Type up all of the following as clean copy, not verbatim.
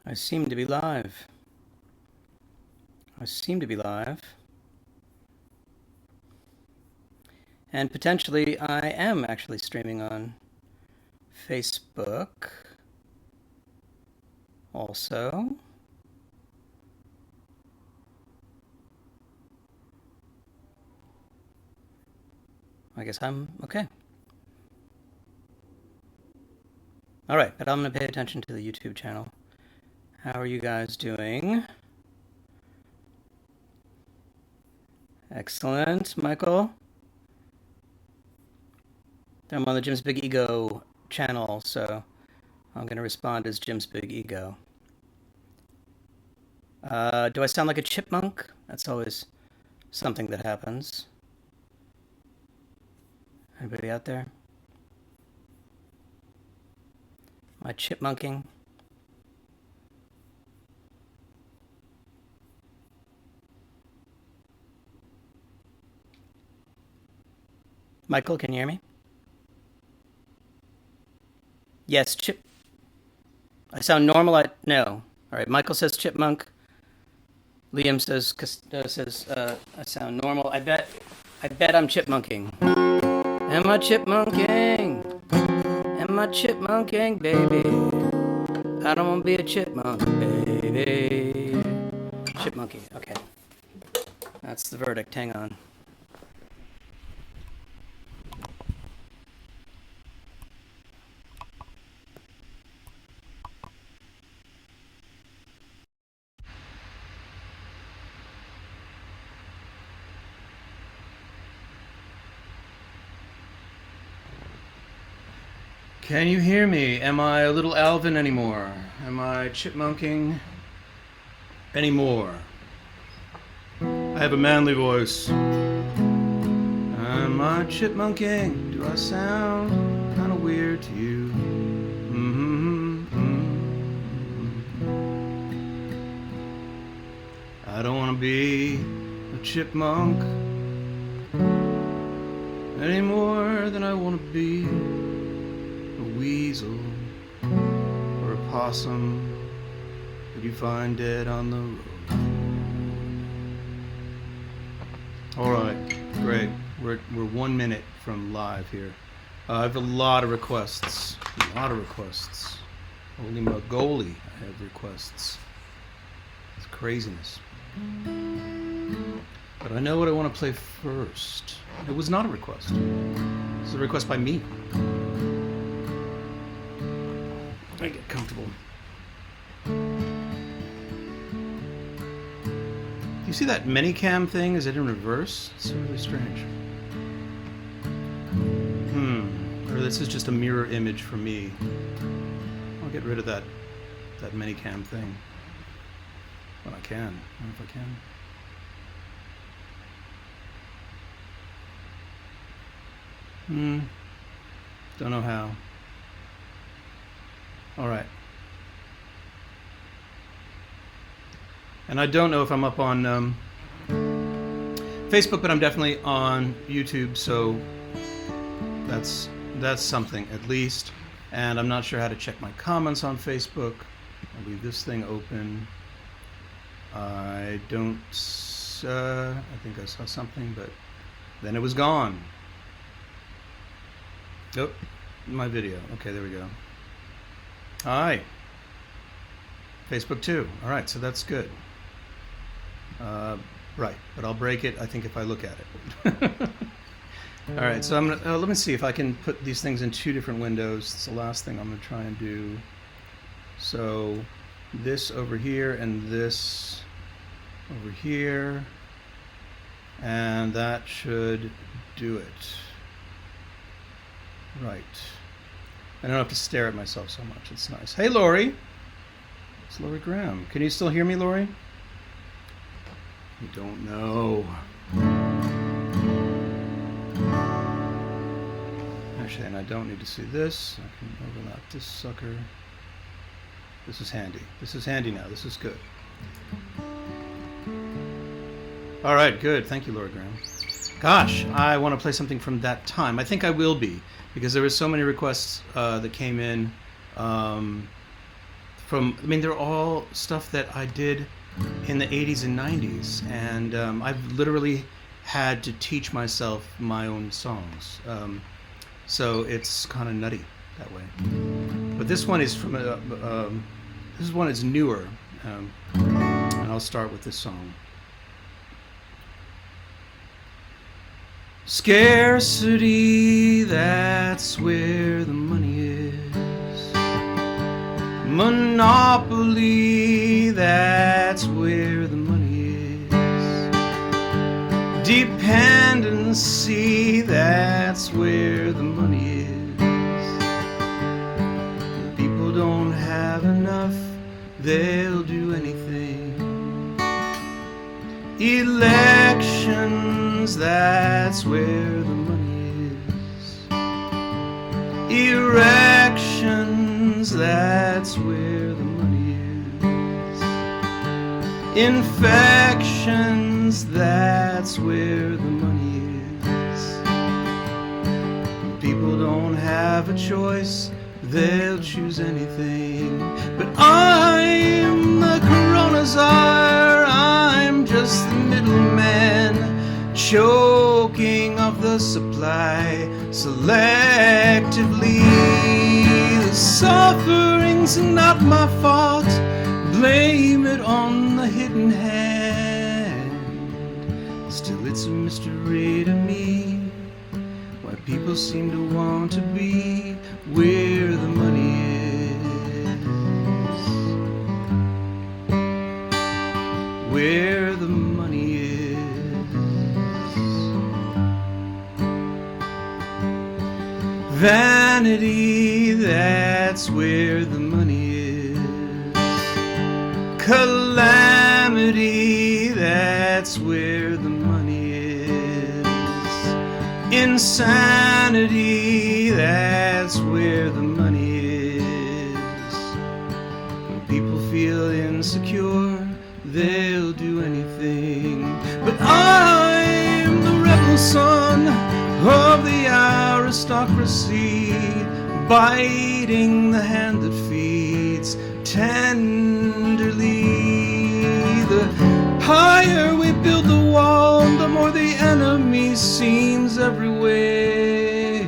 I seem to be live. I seem to be live. And potentially I am actually streaming on Facebook also. I guess I'm okay. All right, but I'm going to pay attention to the YouTube channel. How are you guys doing? Excellent, Michael. I'm on the Jim's Big Ego channel, so I'm going to respond as Jim's Big Ego. Do I sound like a chipmunk? That's always something that happens. Anybody out there? Am I chipmunking? Michael, can you hear me? Yes, chip. I sound normal. No. All right. Michael says chipmunk. Liam says I sound normal. I bet I'm chipmunking. Am I chipmunking? Am I chipmunking, baby? I don't want to be a chipmunk, baby. Chipmunky. Okay. That's the verdict. Hang on. Can you hear me? Am I a little Alvin anymore? Am I chipmunking anymore? I have a manly voice. Am I chipmunking? Do I sound kind of weird to you? I don't want to be a chipmunk any more than I want to be a weasel or a possum that you find dead on the road. All right, great. We're 1 minute from live here. I have a lot of requests. Holy moly, I have requests. It's craziness. But I know what I want to play first. It was not a request. It's a request by me. I get comfortable. Do you see that Minicam thing? Is it in reverse? It's really strange. Or this is just a mirror image for me. I'll get rid of that Minicam thing. When I can. I don't know if I can. Don't know how. All right. And I don't know if I'm up on Facebook, but I'm definitely on YouTube, so that's something at least. And I'm not sure how to check my comments on Facebook. I'll leave this thing open. I don't. I think I saw something, but then it was gone. Oh, my video. Okay, there we go. Hi. Facebook too. All right, so that's good. Right, but I'll break it, I think, if I look at it. All right, so I'm gonna, let me see if I can put these things in two different windows. It's the last thing I'm gonna try and do. So this over here and this over here, and that should do it. Right. I don't have to stare at myself so much. It's nice. Hey, Lori. It's Lori Graham. Can you still hear me, Lori? You don't know. Actually, and I don't need to see this. I can overlap this sucker. This is handy. This is handy now. This is good. All right, good. Thank you, Lori Graham. Gosh, I want to play something from that time. I think I will be, because there were so many requests that came in they're all stuff that I did in the 80s and 90s, and I've literally had to teach myself my own songs. So it's kind of nutty that way. But this one is from this one is newer, and I'll start with this song. Scarcity, that's where the money is. Monopoly, that's where the money is. Dependency, that's where the money is. People don't have enough, they'll do anything. Elections, that's where the money is. Erections, that's where the money is. Infections, that's where the money is. People don't have a choice, they'll choose anything. But I'm the Corona Czar, I'm just the middleman, choking off the supply selectively. The suffering's not my fault, blame it on the hidden hand. Still it's a mystery to me why people seem to want to be where the money is. Where the money is. Vanity, that's where the money is. Calamity, that's where the money is. Insanity, that's where the money is. When people feel insecure, they'll do anything. But I'm the rebel son of the aristocracy, biting the hand that feeds tenderly. The higher we build the wall, the more the enemy seems everywhere.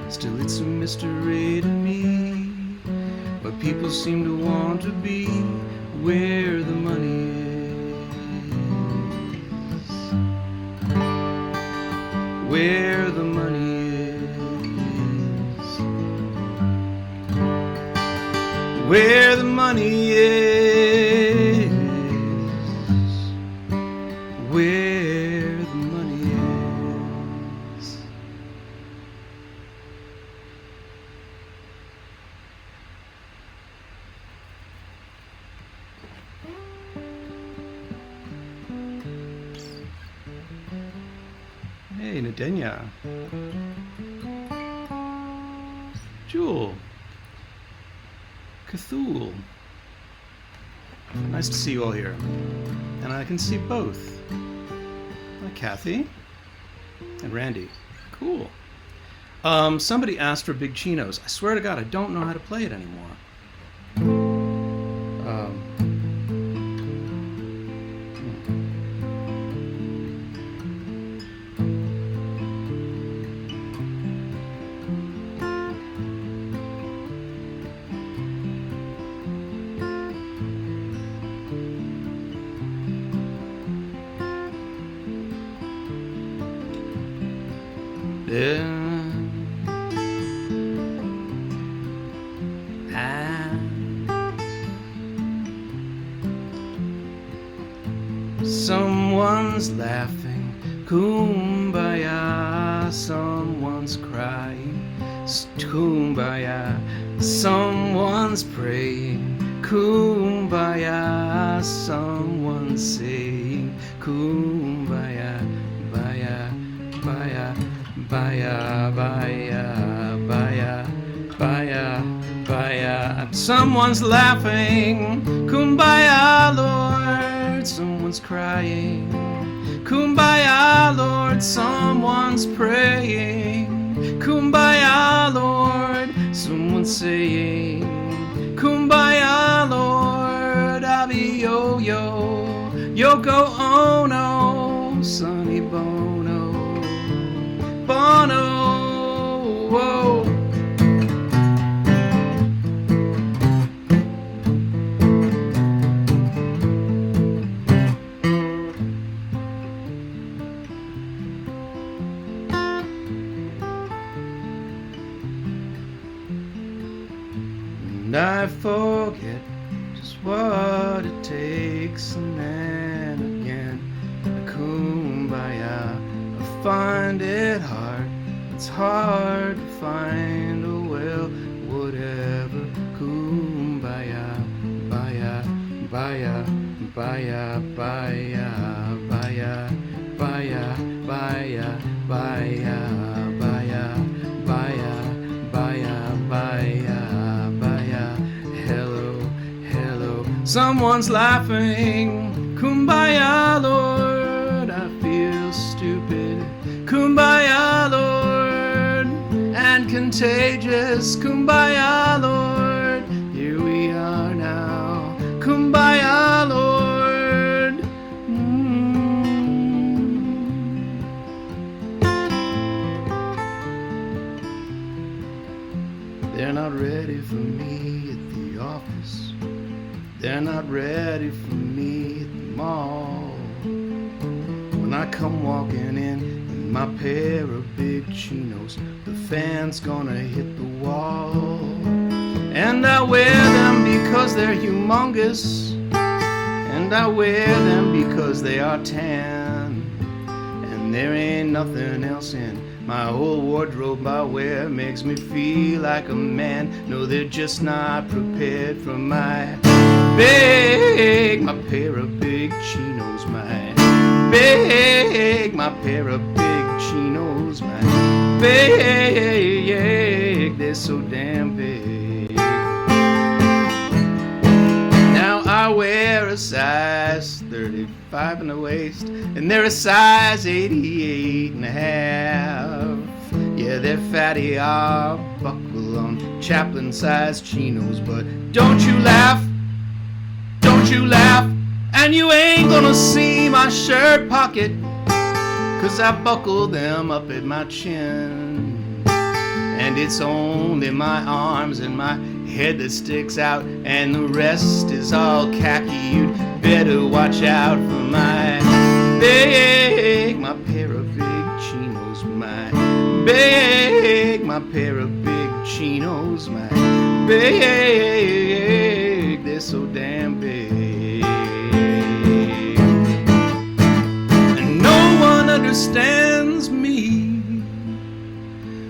Still it's a mystery to me, but people seem to want to be where the money is. Where the money is. Where the money is. Where the money is. Hey, Nadenia. Jewel. Cthulhu. Nice to see you all here. And I can see both. Hi, Kathy. And Randy. Cool. Somebody asked for Big Chinos. I swear to God, I don't know how to play it anymore. Someone's laughing, kumbaya. Someone's crying, kumbaya. Someone's praying, kumbaya. Someone's saying, kumbaya, baya, baya, baya, baya, baya, baya, baya. Someone's laughing, kumbaya, Lord. Someone's crying, kumbaya, Lord. Someone's praying, kumbaya, Lord. Someone's saying, kumbaya, Yoko Ono, Sonny Bono, Bono, whoa. And I forget just what it takes, and then again, a kumbaya. I find it hard, it's hard to find a well, whatever. Kumbaya, baya, baya, baya, baya, baya, baya, baya, baya, baya, baya, baya, baya. Someone's laughing, kumbaya, Lord, I feel stupid, kumbaya, Lord, and contagious, kumbaya, Lord, here we are now, kumbaya, Lord. They're not ready for me at the office. They're not ready for me at the mall. When I come walking in my pair of big chinos, the fan's gonna hit the wall. And I wear them because they're humongous, and I wear them because they are tan. And there ain't nothing else in my whole wardrobe I wear makes me feel like a man. No, they're just not prepared for my pair of big chinos, my pair of big chinos, my they're so damn big. Now I wear a size 35 in the waist, and they're a size 88 and a half. Yeah, they're fatty, I'll buckle on Chaplin-sized chinos, but don't you laugh, don't you laugh, and you ain't gonna see my shirt pocket, 'cause I buckle them up at my chin. And it's only my arms and my head that sticks out, and the rest is all khaki. You'd better watch out for my pair of big chinos, my pair of big chinos, my they're so damn big. And no one understands me,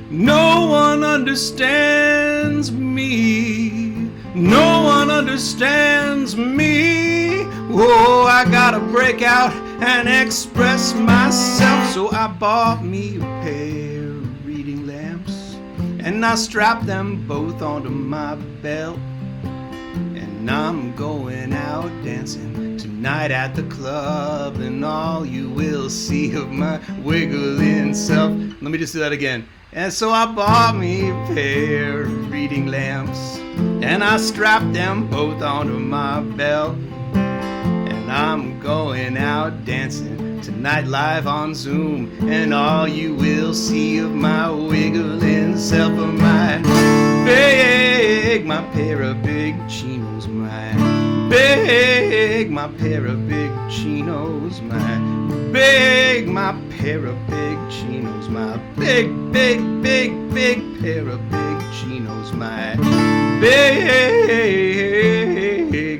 no one understands me, no one understands me. Oh, I gotta break out and express myself, so I bought me a pair of reading lamps, and I strapped them both onto my belt. And I'm going out dancing tonight at the club, and all you will see of my wiggling self. Let me just do that again. And so I bought me a pair of reading lamps, and I strapped them both onto my belt. And I'm going out dancing tonight live on Zoom, and all you will see of my wiggling self of my pair of big chinos, my pair of big chinos, my pair of big chinos, my big pair of big chinos, my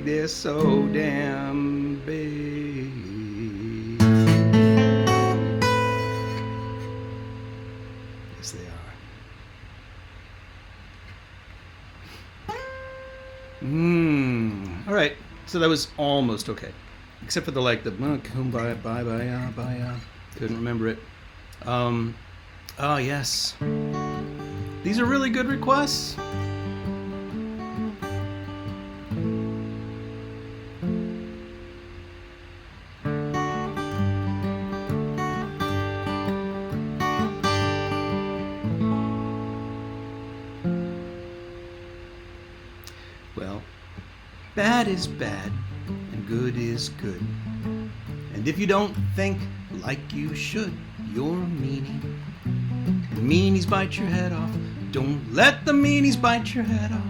they're so damn big. Yes, they are. All right. So that was almost okay, except for the kumbaya, bye. Couldn't remember it. Oh yes. These are really good requests. Well, bad is bad and good is good. And if you don't think like you should, you're a meanie. And meanies bite your head off. Don't let the meanies bite your head off.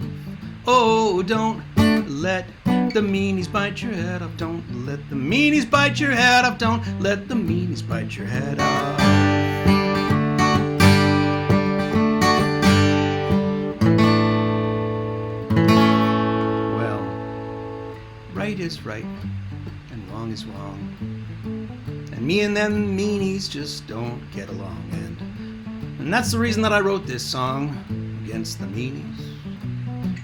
Oh, don't let the meanies bite your head off. Don't let the meanies bite your head off. Don't let the meanies bite your head off. Well, right is right and wrong is wrong. And me and them meanies just don't get along. And that's the reason that I wrote this song against the meanies.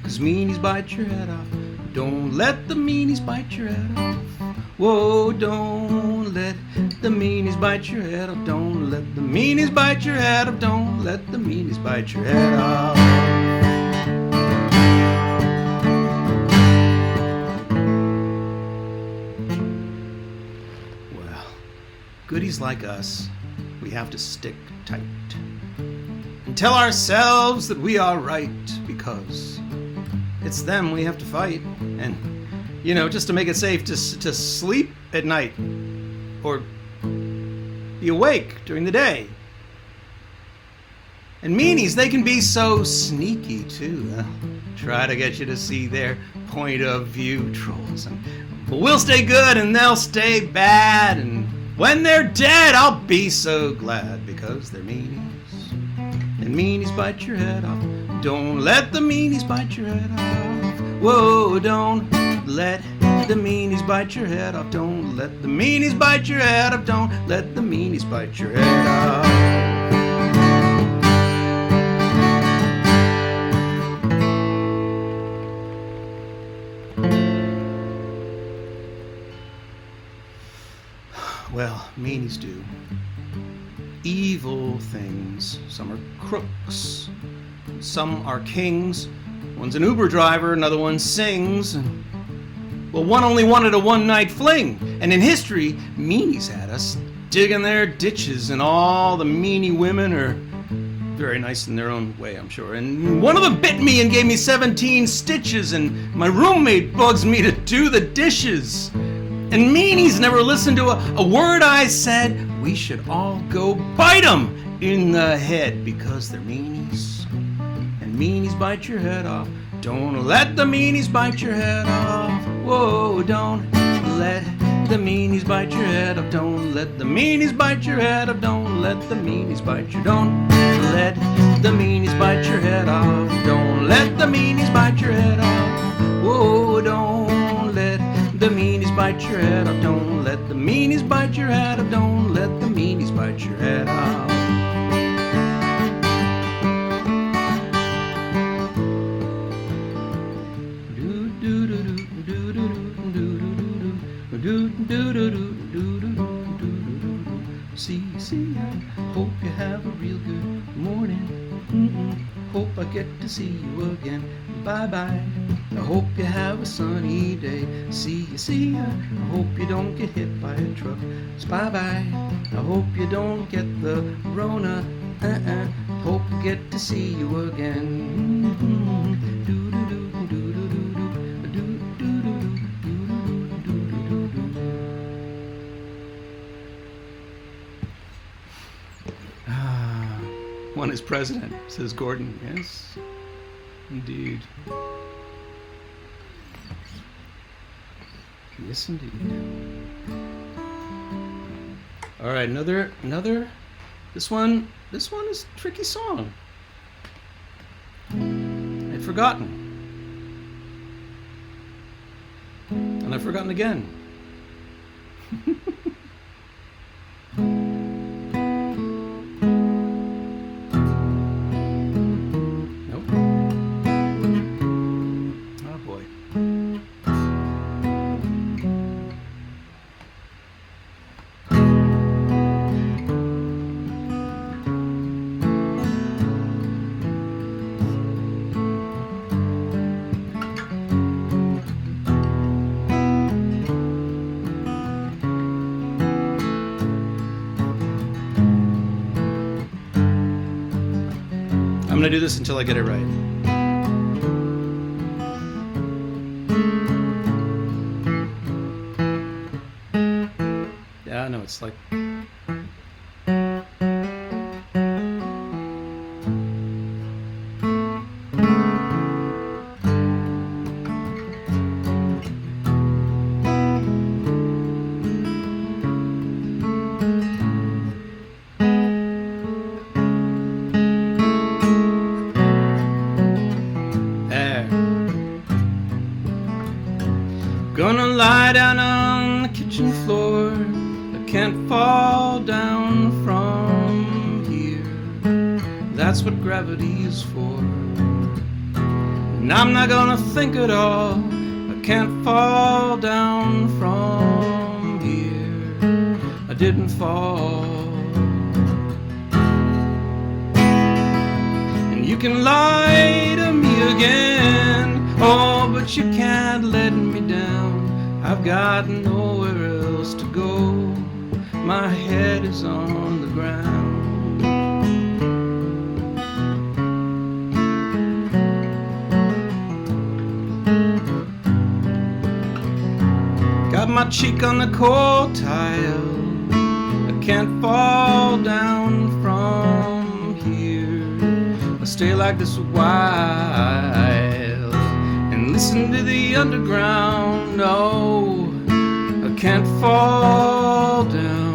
'Cause meanies bite your head off. Don't let the meanies bite your head off. Whoa, don't let the meanies bite your head off. Don't let the meanies bite your head off. Don't let the meanies bite your head off. Well, goodies like us, we have to stick tight and tell ourselves that we are right, because it's them we have to fight. And, you know, just to make it safe to sleep at night or be awake during the day. And meanies, they can be so sneaky too. They'll try to get you to see their point of view, trolls. But we'll stay good and they'll stay bad. And when they're dead, I'll be so glad, because they're meanies. And meanies bite your head off. Don't let the meanies bite your head off. Whoa, don't let the meanies bite your head off. Don't let the meanies bite your head off. Don't let the meanies bite your head off. Well, meanies do evil things. Some are crooks, some are kings. One's an Uber driver, another one sings. Well, one only wanted a one-night fling. And in history, meanies had us digging their ditches, and all the meanie women are very nice in their own way, I'm sure. And one of them bit me and gave me 17 stitches, and my roommate bugs me to do the dishes. And meanies never listened to a word I said. We should all go bite them in the head, because they're meanies. And meanies bite your head off. Don't let the meanies bite your head off. Whoa, don't let the meanies bite your head off. Don't let the meanies bite your head off. Don't let the meanies bite your. Don't let the meanies bite your head off. Don't let the meanies bite your head off. Whoa, don't let the meanies bite your head off. Don't let the meanies bite your head off. Don't let the meanies bite your head off. See, I hope you have a real good morning. Hope I get to see you again. Bye-bye. I hope you have a sunny day. See ya. I hope you don't get hit by a truck. Bye-bye. I hope you don't get the Rona. Hope you get to see you again. One is president, says Gordon. Yes, indeed. Yes, indeed. All right, another. This one is a tricky song. I'd forgotten, and I've forgotten again. I'm gonna do this until I get it right. Yeah, I know, it's like... There. Gonna lie down on the kitchen floor. I can't fall down from here. That's what gravity is for. And I'm not gonna think at all. I can't fall down from here. I didn't fall. And you can lie to me again, oh, but you can't let me down. I've got nowhere else to go. My head is on the ground. Got my cheek on the cold tile. I can't fall down from here. I stay like this a while and listen to the underground. No, I can't fall down.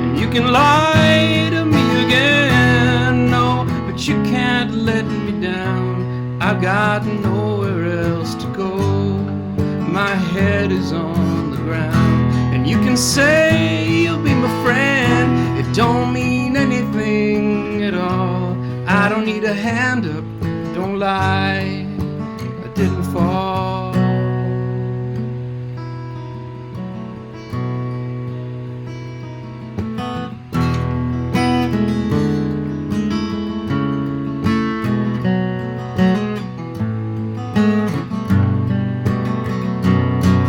And you can lie to me again, no, but you can't let me down. I've got nowhere else to go. My head is on the ground. And you can say you'll be my friend. It don't mean anything at all. I don't need a hand up, don't lie, I didn't fall.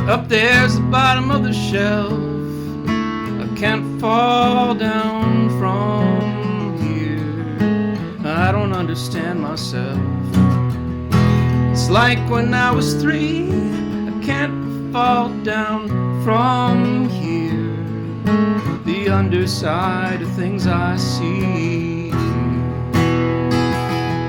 Up there's the bottom of the shelf. I can't fall down from here. I don't understand myself. It's like when I was 3. I can't fall down from here. The underside of things I see.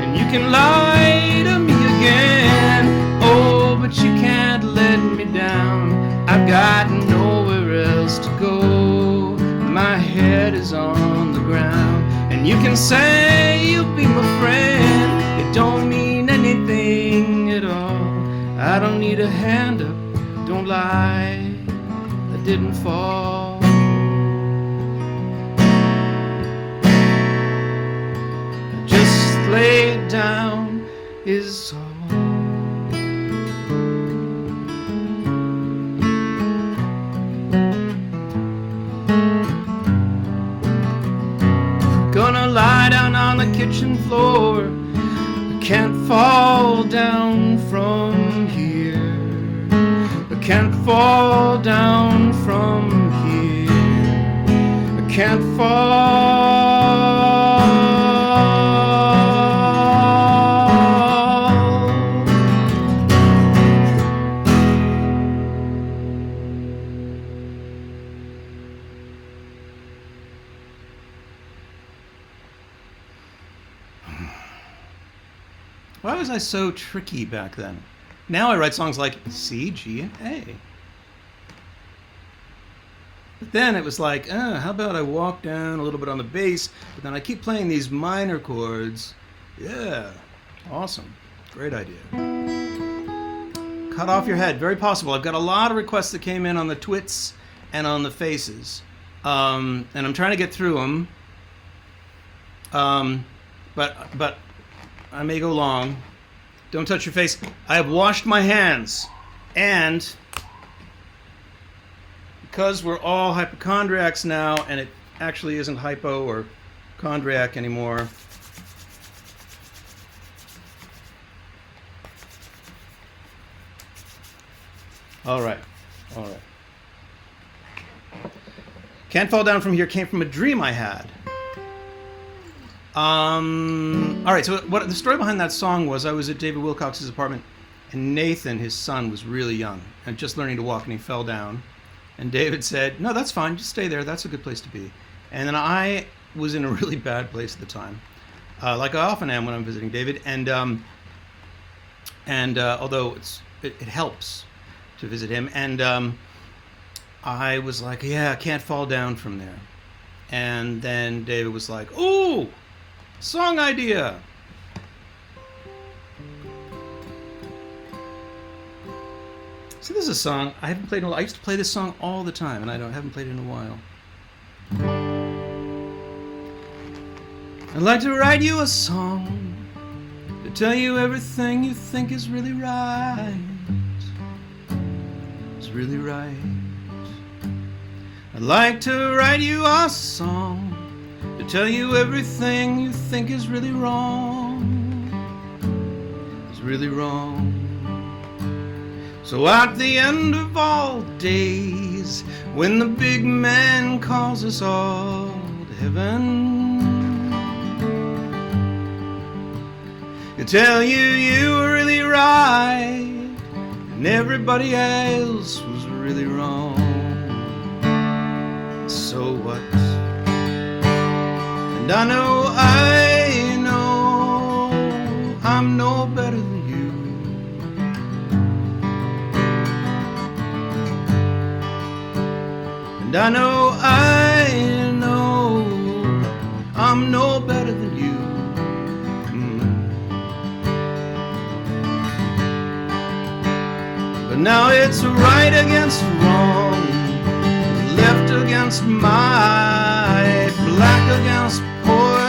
And you can lie to me again, oh, but you can't let me down. I've got nowhere else to go. My head is on the ground. And you can say you'll be my friend. It don't mean anything at all. I don't need a hand up, don't lie, I didn't fall. I just laid down is all. Gonna lie down on the kitchen floor. I can't fall down from here. I can't fall down from here. I can't fall. Why was I so tricky back then? Now I write songs like C, G, and A. But then it was like, how about I walk down a little bit on the bass, but then I keep playing these minor chords. Yeah, awesome. Great idea. Cut off your head, very possible. I've got a lot of requests that came in on the twits and on the faces. And I'm trying to get through them. But I may go long. Don't touch your face. I have washed my hands. And because we're all hypochondriacs now, and it actually isn't hypo or chondriac anymore, all right. Can't Fall Down From Here came from a dream I had. All right, so what the story behind that song was, I was at David Wilcox's apartment And Nathan, his son, was really young and just learning to walk, and he fell down. And David said, "No, that's fine. Just stay there. That's a good place to be." And then I was in a really bad place at the time, like I often am when I'm visiting David. And although it helps to visit him, and I was like, "Yeah, I can't fall down from there." And then David was like, "Ooh, song idea." See, this is a song I haven't played in a while. I used to play this song all the time, and I haven't played it in a while. I'd like to write you a song to tell you everything you think is really right. It's really right. I'd like to write you a song to tell you everything you think is really wrong. It's really wrong. So at the end of all days, when the big man calls us all to heaven, he'll tell you you were really right and everybody else was really wrong. So what? And I know I'm no better than you. And I know I'm no better than you. But now it's right against wrong, left against might, black against poor,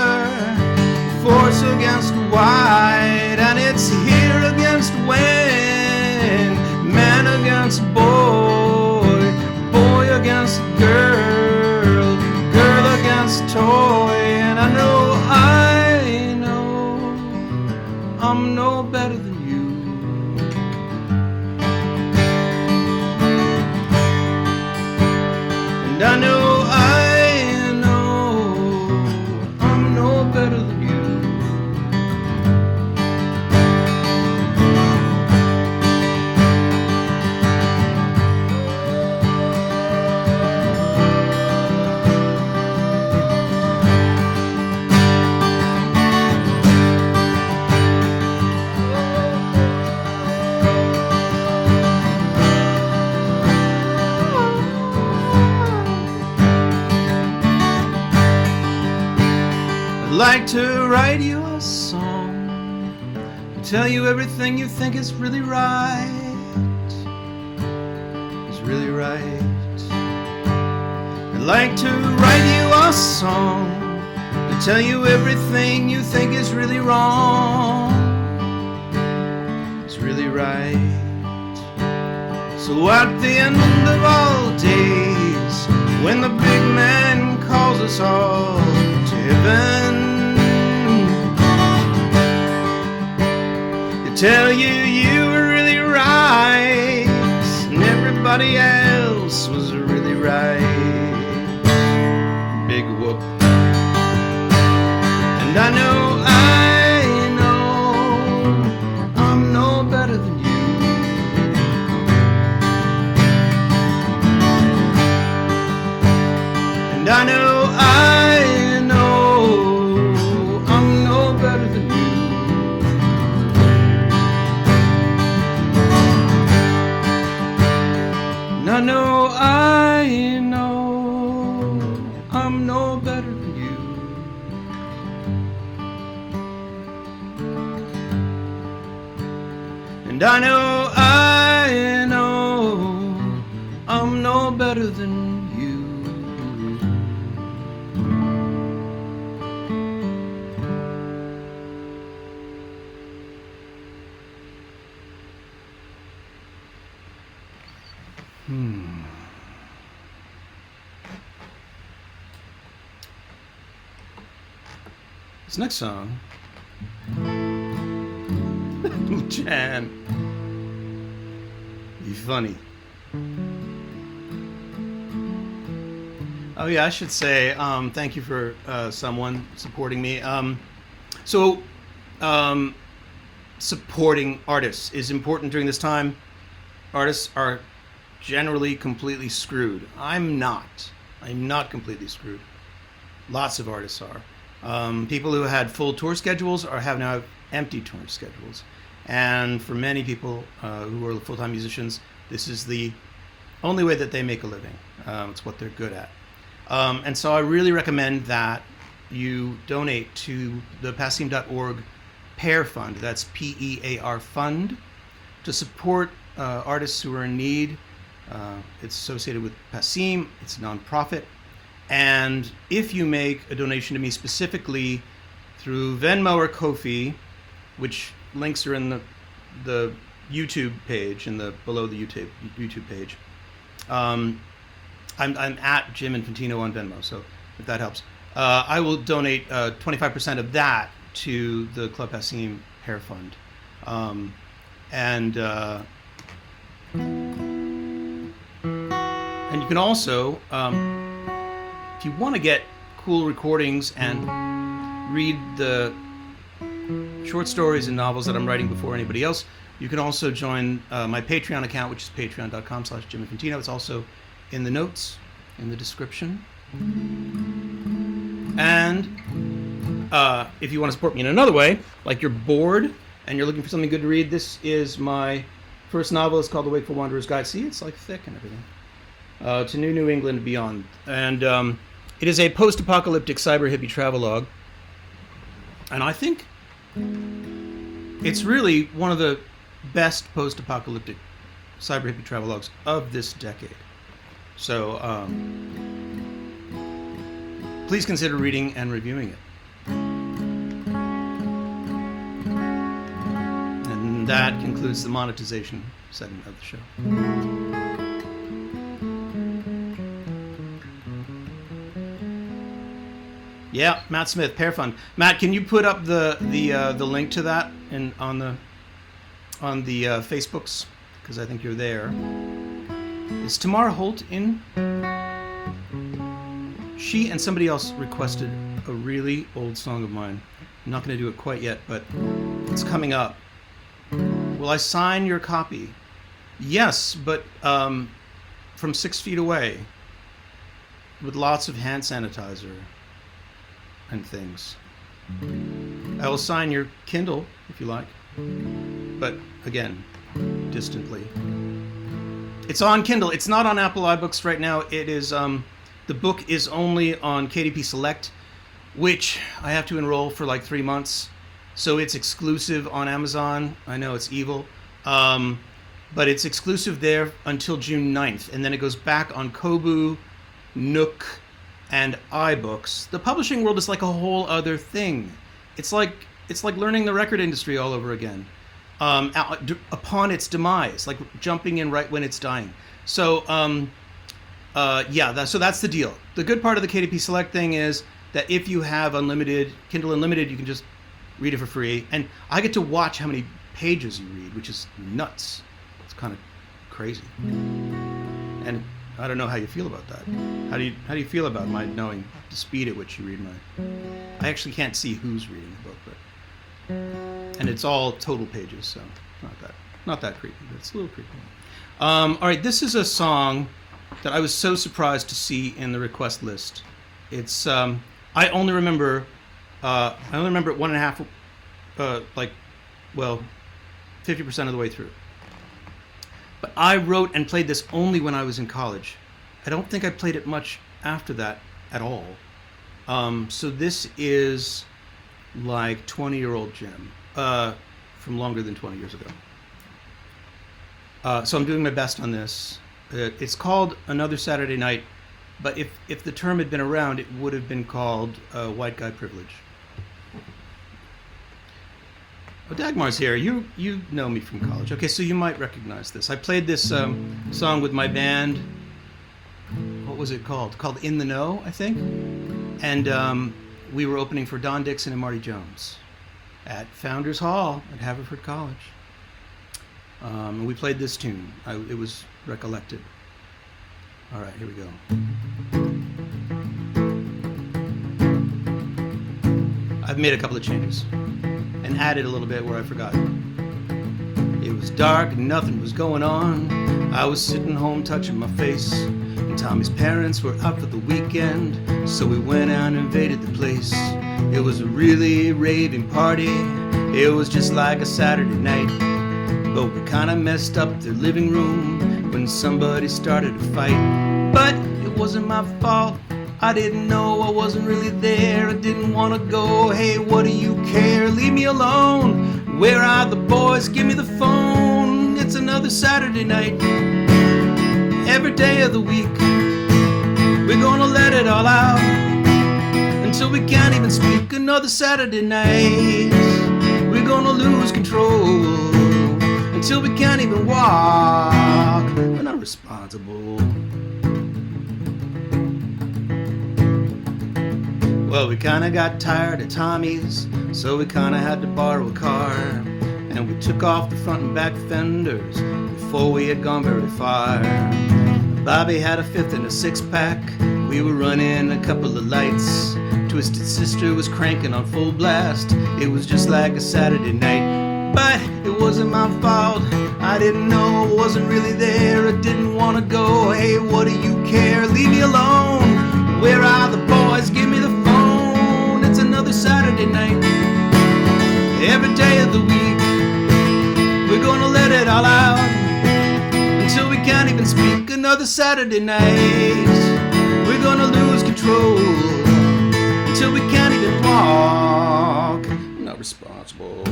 force against white, and it's here against when, man against boy, boy against girl, girl against toy, and I know I'm no better than you. And I know I'm no better than you. I'd like to write you a song to tell you everything you think is really right. Is really right. I'd like to write you a song to tell you everything you think is really wrong. Is really right. So at the end of all days, when the big man calls us all to heaven, he'll tell you you were really right and everybody else was really right. Big whoop. And I know I'm no better than you. And I know I'm no better than you. And I know I'm no better than you. And I know I'm no better than you. This next song, Jan, you funny. Oh yeah, I should say thank you for someone supporting me. supporting artists is important during this time. Artists are generally completely screwed. I'm not. I'm not completely screwed. Lots of artists are. People who had full tour schedules have now empty tour schedules. And for many people who are full-time musicians, this is the only way that they make a living. It's what they're good at. And so I really recommend that you donate to the passim.org PAIR Fund. That's PEAR Fund, to support artists who are in need. It's associated with Passim. It's a nonprofit. And if you make a donation to me specifically through Venmo or Ko-fi, which links are in the YouTube page, below the YouTube page. I'm at Jim Infantino on Venmo, so if that helps. I will donate 25% of that to the Club Passim Hair Fund. And you can also, if you want to get cool recordings and read the short stories and novels that I'm writing before anybody else, you can also join my Patreon account, which is patreon.com/Jim Infantino. It's also in the notes, in the description. And if you want to support me in another way, like you're bored and you're looking for something good to read, this is my first novel. It's called The Wakeful Wanderer's Guide. See, it's like thick and everything. To New England and beyond. And it is a post-apocalyptic cyber hippie travelogue. And I think it's really one of the best post-apocalyptic cyber hippie travelogues of this decade. So please consider reading and reviewing it. And that concludes the monetization segment of the show. Yeah, Matt Smith, Pair Fund. Matt, can you put up the link to that on the Facebooks? Because I think you're there. Is Tamara Holt in? She and somebody else requested a really old song of mine. I'm not going to do it quite yet, but it's coming up. Will I sign your copy? Yes, but from 6 feet away, with lots of hand sanitizer and things. I will sign your Kindle if you like, but again, distantly. It's on Kindle. It's not on Apple iBooks right now. It is the book is only on KDP Select, which I have to enroll for like 3 months, so it's exclusive on Amazon. I know it's evil, but it's exclusive there until June 9th, and then it goes back on Kobo, Nook, and iBooks. The publishing world is like a whole other thing. It's like learning the record industry all over again, upon its demise, like jumping in right when it's dying. So so that's the deal. The good part of the KDP Select thing is that if you have Kindle Unlimited, you can just read it for free, and I get to watch how many pages you read, which is nuts. It's kind of crazy. And I don't know how you feel about that. How do you feel about my knowing the speed at which you read I actually can't see who's reading the book, and it's all total pages, so not that creepy, but it's a little creepy. All right, this is a song that I was so surprised to see in the request list. It's I only remember it 1.5, 50% of the way through. But I wrote and played this only when I was in college. I don't think I played it much after that at all. So this is like 20-year-old Jim, from longer than 20 years ago. So I'm doing my best on this. It's called Another Saturday Night, but if the term had been around, it would have been called White Guy Privilege. Oh, Dagmar's here. You know me from college. Okay, so you might recognize this. I played this song with my band. What was it called? Called In the Know, I think. And we were opening for Don Dixon and Marty Jones at Founders Hall at Haverford College. And we played this tune. It was recollected. All right, here we go. I've made a couple of changes and added a little bit where I forgot. It was dark and nothing was going on. I was sitting home touching my face, and Tommy's parents were out for the weekend, so we went out and invaded the place. It was a really raving party. It was just like a Saturday night, but we kinda messed up their living room when somebody started a fight. But it wasn't my fault. I didn't know, I wasn't really there. I didn't wanna go. Hey, what do you care? Leave me alone. Where are the boys? Give me the phone. It's another Saturday night. Every day of the week, we're gonna let it all out until we can't even speak. Another Saturday night, we're gonna lose control until we can't even walk. We're not responsible. Well, we kinda got tired of Tommy's, so we kinda had to borrow a car, and we took off the front and back fenders before we had gone very far. Bobby had a fifth and a six-pack. We were running a couple of lights. Twisted Sister was cranking on full blast. It was just like a Saturday night. But it wasn't my fault. I didn't know, wasn't really there. I didn't want to go. Hey, what do you care? Leave me alone. Where are the boys? Give me the phone. It's another Saturday night. Every day of the week, we're gonna let it all out until we can't even speak. Another Saturday night, we're gonna lose control until we can't even walk. I'm not responsible.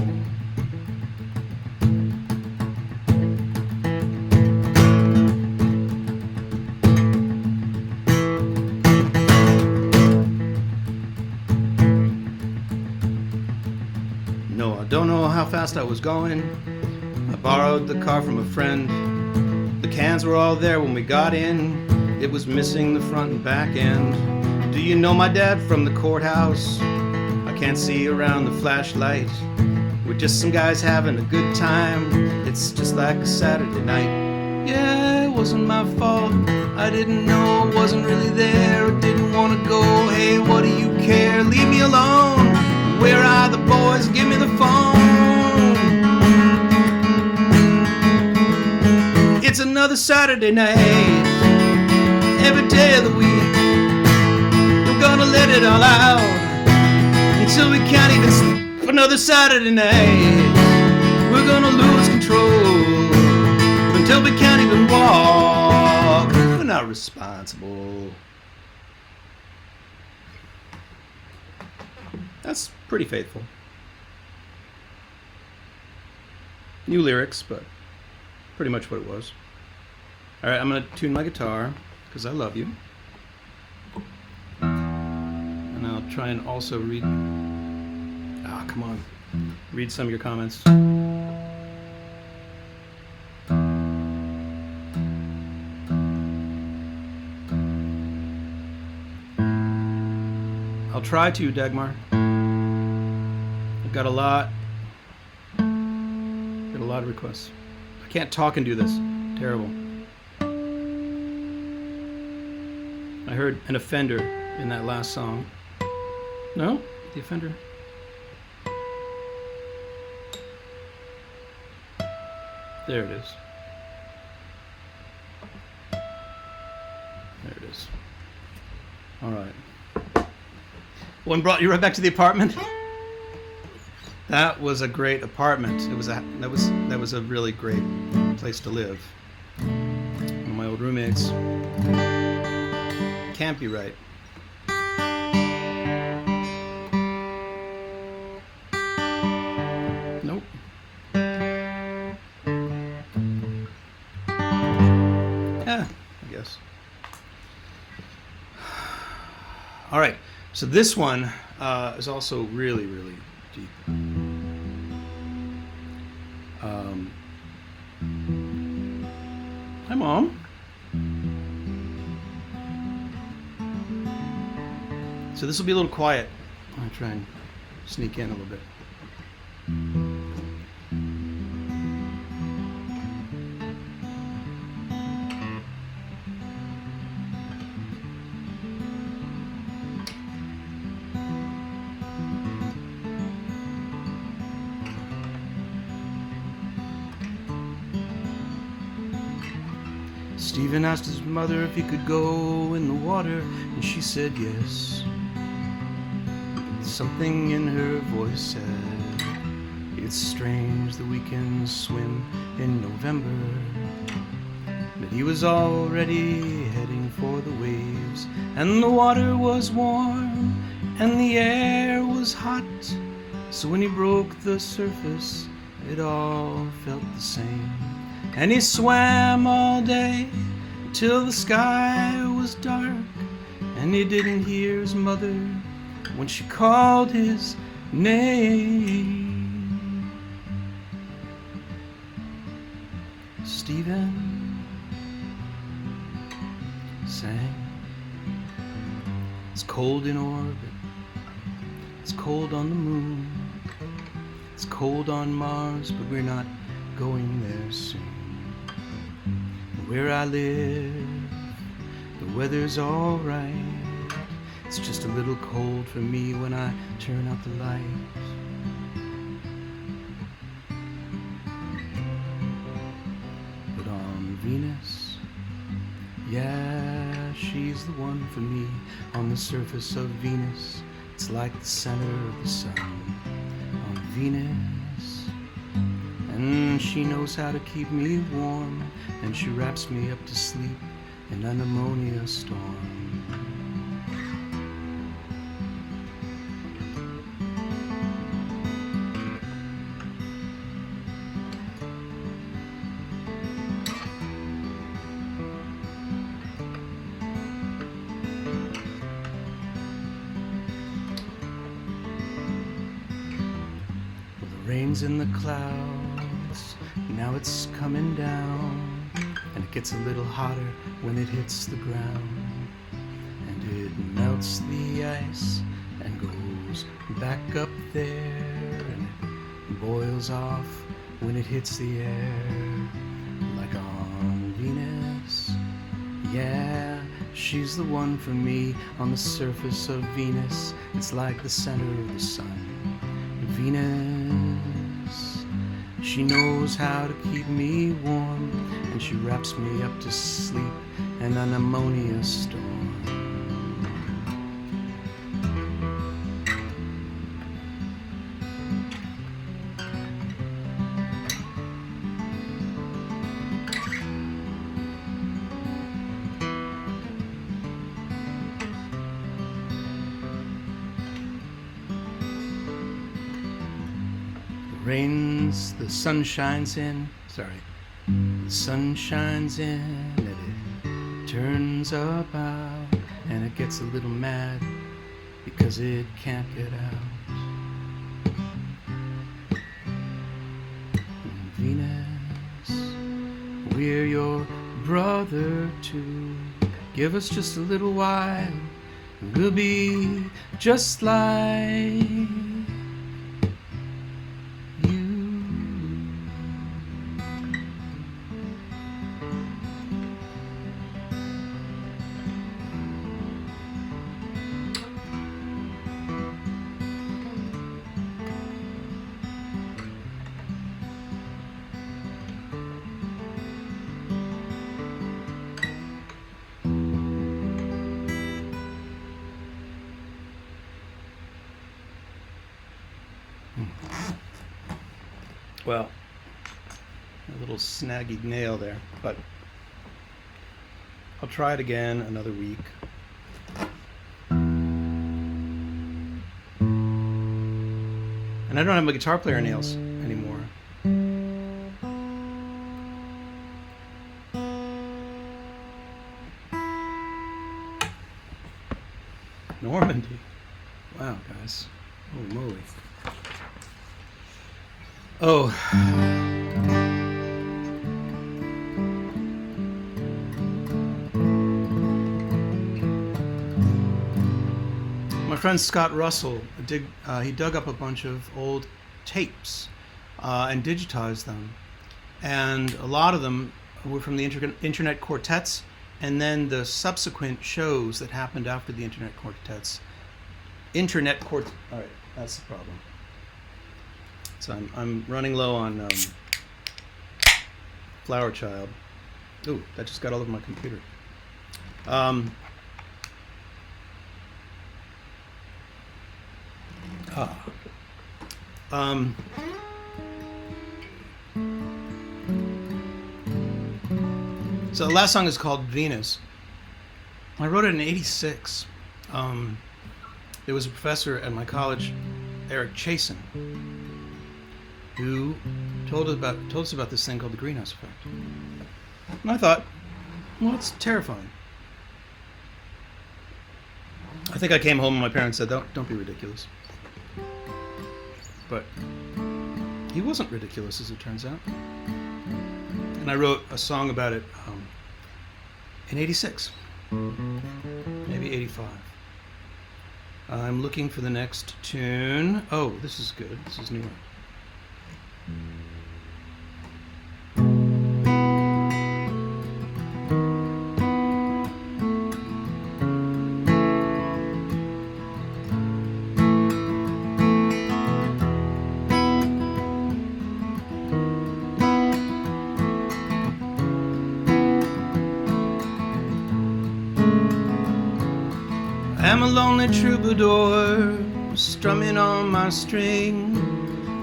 No, I don't know how fast I was going. I borrowed the car from a friend. The cans were all there when we got in. It was missing the front and back end. Do you know my dad from the courthouse? I can't see around the flashlight. We're just some guys having a good time. It's just like a Saturday night. Yeah, it wasn't my fault. I didn't know, wasn't really there. I didn't want to go. Hey, what do you care? Leave me alone. Where are the boys? Give me the phone. It's another Saturday night. Every day of the week, we're gonna let it all out until we can't even sleep. Another Saturday night, we're gonna lose control until we can't even walk. We're not responsible. That's pretty faithful. New lyrics, but pretty much what it was. All right, I'm gonna tune my guitar because I love you, and I'll try and also read. Ah, come on, read some of your comments. I'll try to, Dagmar. I've got a lot of requests. I can't talk and do this. Terrible. I heard an offender in that last song. No? The offender? There it is. There it is. All right. One brought you right back to the apartment? That was a great apartment. That was a really great place to live. One of my old roommates. Can't be right. Nope. Yeah, I guess. All right. So this one is also really, really deep. Hi, Mom. So this will be a little quiet. I'll try and sneak in a little bit. Stephen asked his mother if he could go in the water, and she said yes. Something in her voice said, it's strange that we can swim in November. But he was already heading for the waves, and the water was warm, and the air was hot. So when he broke the surface, it all felt the same. And he swam all day till the sky was dark, and he didn't hear his mother when she called his name. Stephen sang. It's cold in orbit, it's cold on the moon, it's cold on Mars, but we're not going there soon. Where I live, the weather's alright. It's just a little cold for me when I turn out the lights. But on Venus, yeah, she's the one for me. On the surface of Venus, it's like the center of the sun. On Venus, and she knows how to keep me warm, and she wraps me up to sleep in an ammonia storm. Well, the rain's in the clouds, now it's coming down, and it gets a little hotter when it hits the ground, and it melts the ice and goes back up there, and it boils off when it hits the air. Like on Venus, yeah, she's the one for me. On the surface of Venus, it's like the center of the sun. Venus, she knows how to keep me warm, and she wraps me up to sleep in an ammonia storm. The rains, the sun shines in, the sun shines in, and it turns about, and it gets a little mad because it can't get out. And Venus, we're your brother too. Give us just a little while, and we'll be just like you. Well, a little snaggy nail there, but I'll try it again another week. And I don't have my guitar player nails anymore. Normandy. Wow, guys. Holy moly. Oh. My friend Scott Russell he dug up a bunch of old tapes and digitized them, and a lot of them were from the Internet Quartets, and then the subsequent shows that happened after the Internet Quartets. All right, that's the problem. So I'm running low on Flower Child. Ooh, that just got all over my computer. Um, ah. Um, so the last song is called Venus. I wrote it in '86. There was a professor at my college, Eric Chasen, who told us about this thing called the greenhouse effect. And I thought, well, it's terrifying. I think I came home and my parents said, don't be ridiculous. But he wasn't ridiculous, as it turns out. And I wrote a song about it in '86, maybe '85. I'm looking for the next tune. Oh, this is good. This is newer. I'm a lonely troubadour strumming on my string.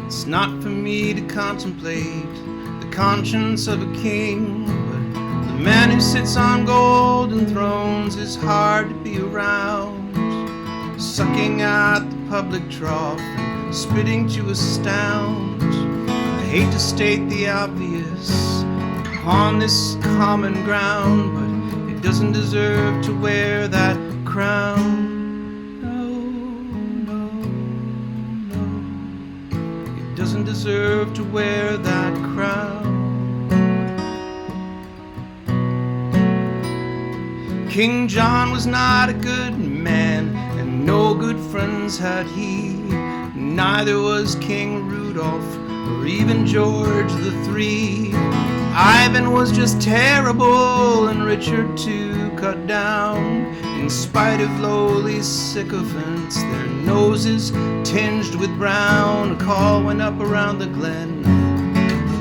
It's not for me to contemplate the conscience of a king, but the man who sits on golden thrones is hard to be around, sucking at the public trough and spitting to astound. I hate to state the obvious upon this common ground, but it doesn't deserve to wear that crown. It doesn't deserve to wear that crown. King John was not a good man, and no good friends had he. Neither was King Rudolph or even George III. Ivan was just terrible, and Richard too cut down. In spite of lowly sycophants, their noses tinged with brown, a call went up around the glen,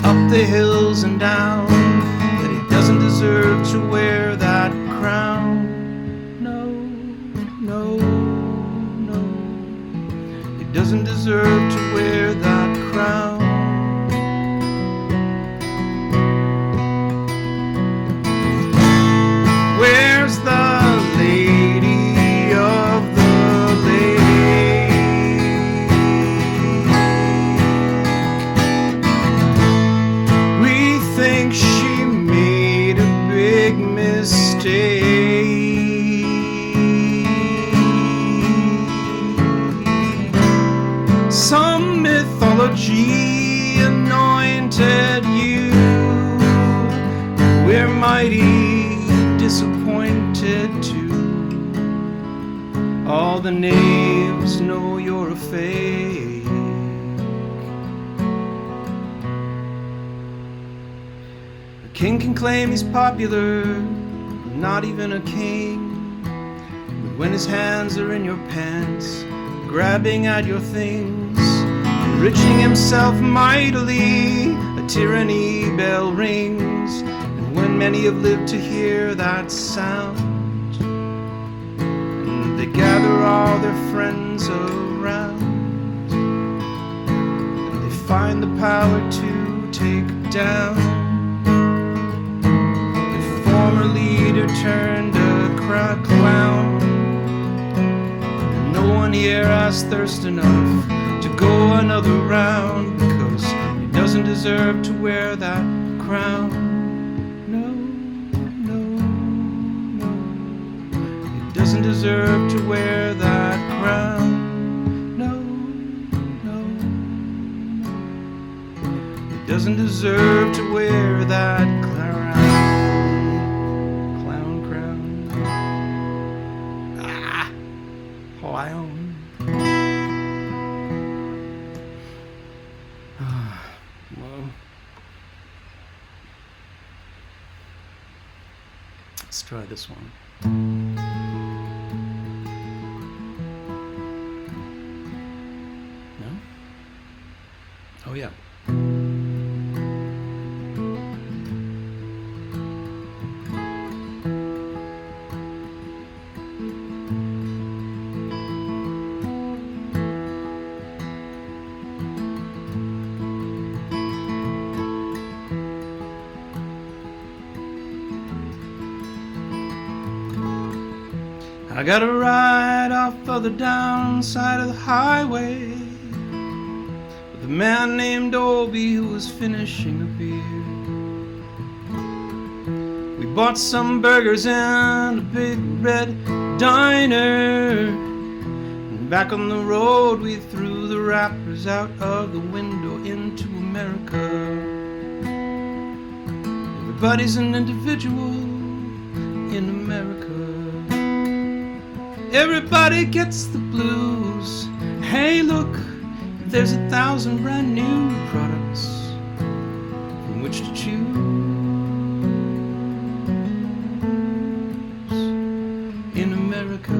up the hills and down, that he doesn't deserve to wear that crown. No, no, no, he doesn't deserve to wear that crown. Where's the lady of the lake? We think she made a big mistake. Some mythology anointed you. We're mighty disappointed too. All the knaves know you're a fake. A king can claim he's popular, not even a king. But when his hands are in your pants, grabbing at your things, enriching himself mightily, a tyranny bell rings. When many have lived to hear that sound, and they gather all their friends around, and they find the power to take down. The former leader turned a clown, and no one here has thirst enough to go another round, because he doesn't deserve to wear that crown. Doesn't deserve to wear that crown. No, no, no. It doesn't deserve to wear that crown. Clown crown. Ah, clown. Well, let's try this one. Oh yeah. I got a ride off of the downside of the highway with a man named Dolby who was finishing a beer. We bought some burgers and a big red diner, and back on the road we threw the wrappers out of the window into America. Everybody's an individual in America. Everybody gets the blues. Hey, look, there's 1,000 brand new products from which to choose in America.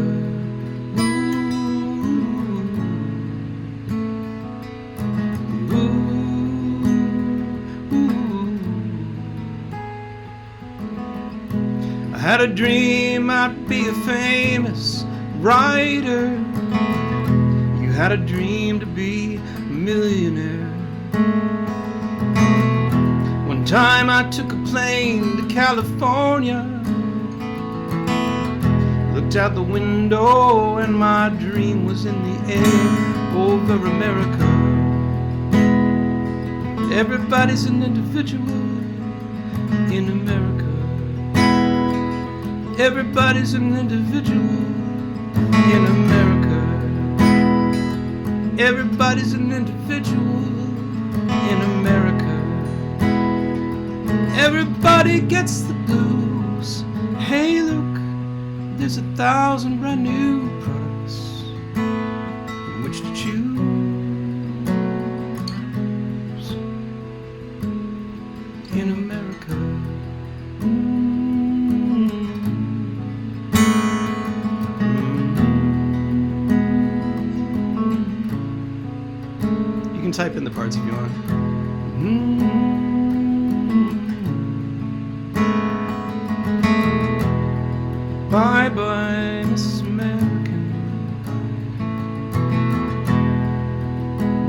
I had a dream I'd be a famous writer. You had a dream to be a millionaire. One time I took a plane to California, looked out the window and my dream was in the air over America. Everybody's an individual in America. Everybody's an individual in America. Everybody's an individual in America. Everybody gets the blues. Hey, look, there's 1,000 brand new products from which to choose in America. You can type in the parts if you want. Bye bye, Miss American.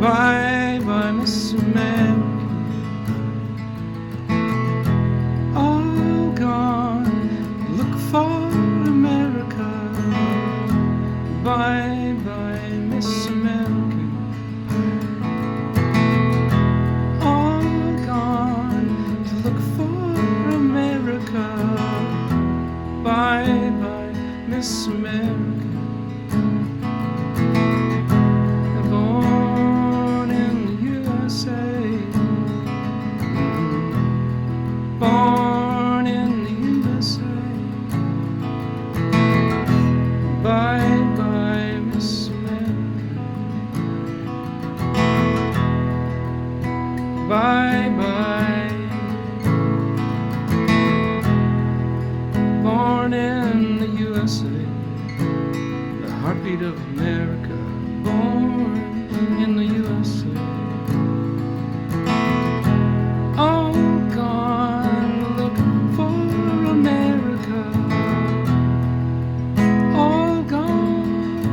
Bye bye, Miss American. All gone, look for America. Bye bye, Miss American. All gone to look for America. Bye bye, Miss America. Born in the USA. Born in the USA. Bye bye, Miss America. Bye bye. Born in the USA, the heartbeat of America. Born in the USA. All gone looking for America. All gone.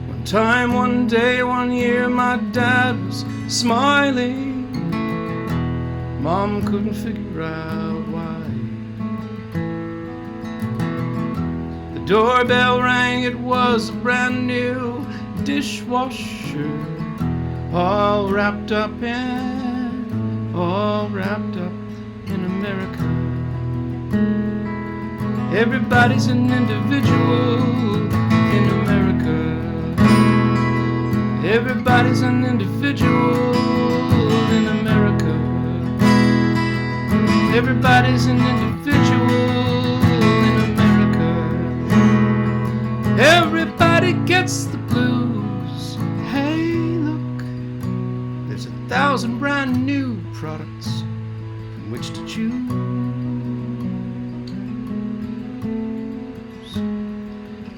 One time, one day, one year, my dad was smiling. Mom couldn't figure out why. The doorbell rang, it was a brand new dishwasher, all wrapped up in America. Everybody's an individual in America. Everybody's an individual in America. Everybody's an individual in America. Everybody gets the blues. Hey, look, there's 1,000 brand new products from which to choose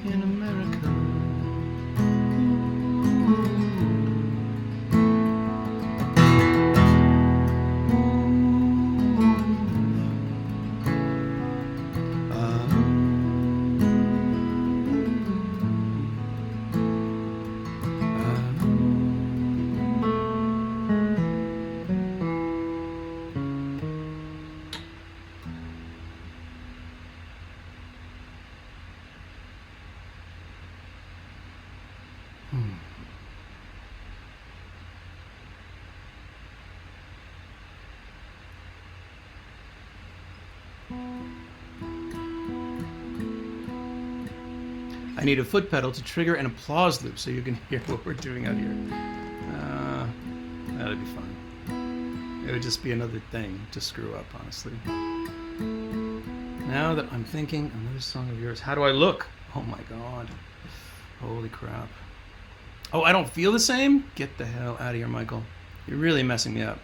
in America. I need a foot pedal to trigger an applause loop so you can hear what we're doing out here. That'd be fun. It would just be another thing to screw up, honestly. Now that I'm thinking, another song of yours. How do I look? Oh my god. Holy crap. Oh, I don't feel the same? Get the hell out of here, Michael. You're really messing me up.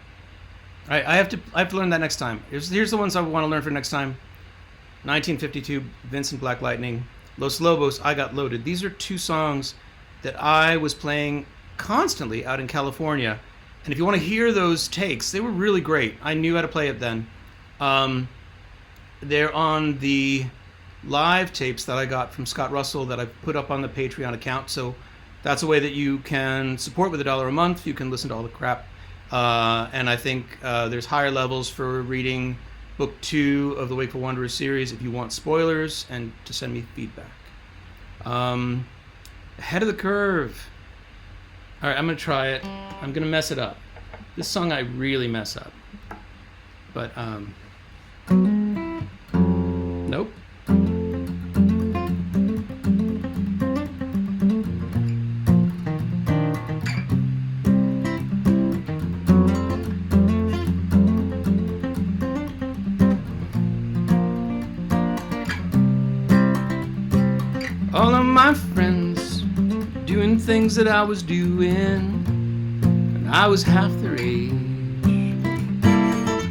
All right, I have to learn that next time. Here's the ones I want to learn for next time. 1952, Vincent Black Lightning. Los Lobos, I Got Loaded. These are two songs that I was playing constantly out in California. And if you want to hear those takes, they were really great. I knew how to play it then. They're on the live tapes that I got from Scott Russell that I put up on the Patreon account. So that's a way that you can support with $1 a month. You can listen to all the crap. And I think there's higher levels for reading Book 2 of the Wakeful Wanderers series if you want spoilers and to send me feedback. Ahead of the Curve. All right, I'm going to try it. I'm going to mess it up. This song I really mess up. But, nope. All of my friends doing things that I was doing when I was half their age.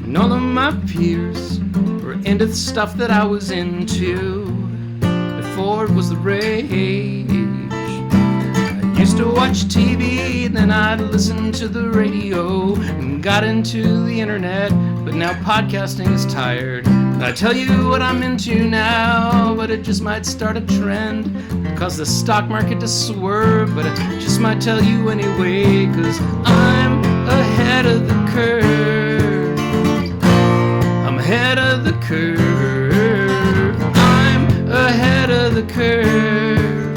And all of my peers were into the stuff that I was into before it was the rage. I used to watch TV, then I'd listen to the radio and got into the internet, but now podcasting is tired. I tell you what I'm into now, but it just might start a trend, cause the stock market to swerve, but I just might tell you anyway, cause I'm ahead of the curve. I'm ahead of the curve. I'm ahead of the curve.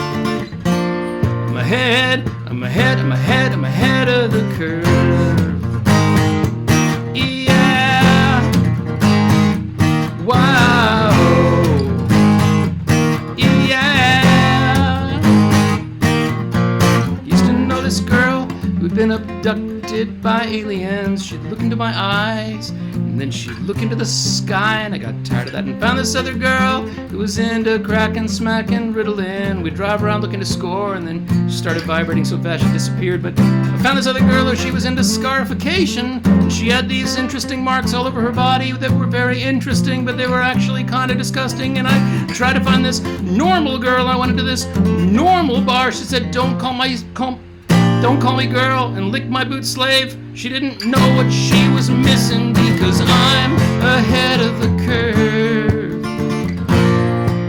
I'm ahead of the curve. Wow, yeah. Used to know this girl who'd been abducted by aliens. She'd look into my eyes, and then she'd look into the sky, and I got tired of that and found this other girl who was into crack and smack and Ritalin. We'd drive around looking to score, and then she started vibrating so fast she disappeared. But I found this other girl who she was into scarification. She had these interesting marks all over her body that were very interesting, but they were actually kind of disgusting. And I tried to find this normal girl. I went into this normal bar. She said, don't call me girl, and lick my boot, slave. She didn't know what she was missing, because I'm ahead of the curve.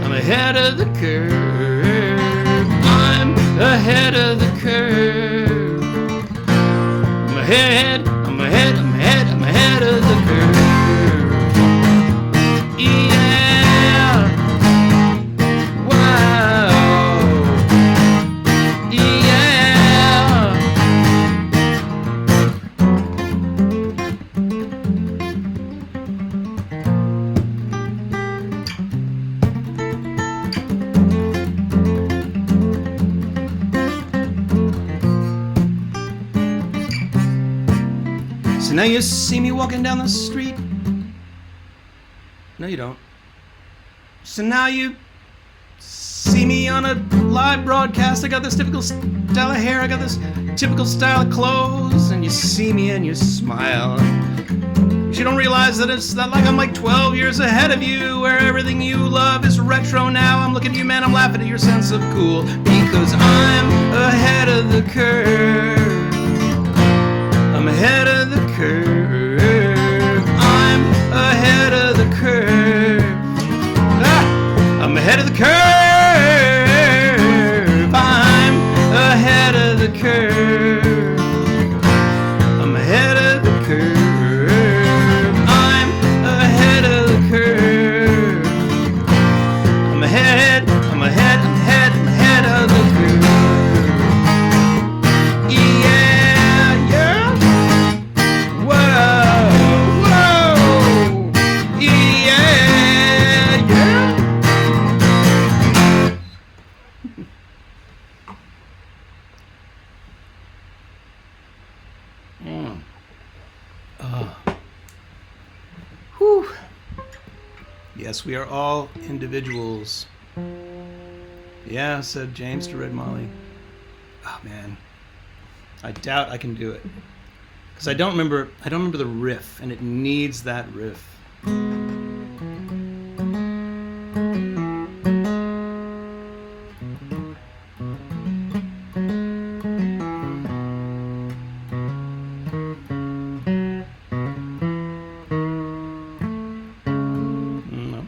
I'm ahead of the curve. I'm ahead of the curve. I'm ahead of the curve. Yeah. Wow. Yeah. So now you see me walking down the street. No, you don't. So now you see me on a live broadcast. I got this typical style of hair. I got this typical style of clothes. And you see me and you smile. But you don't realize that it's not like I'm like 12 years ahead of you, where everything you love is retro now. I'm looking at you, man. I'm laughing at your sense of cool, because I'm ahead of the curve. I'm ahead of the curve. I'm ahead of the curve. I'm ahead of the curve. I'm ahead of the curve. I'm ahead of the curve. I'm ahead of the curve. I'm ahead of the curve. Yeah. Yes, we are all individuals. Yeah, said James to Red Molly. Oh man, I doubt I can do it because I don't remember the riff, and it needs that riff. No.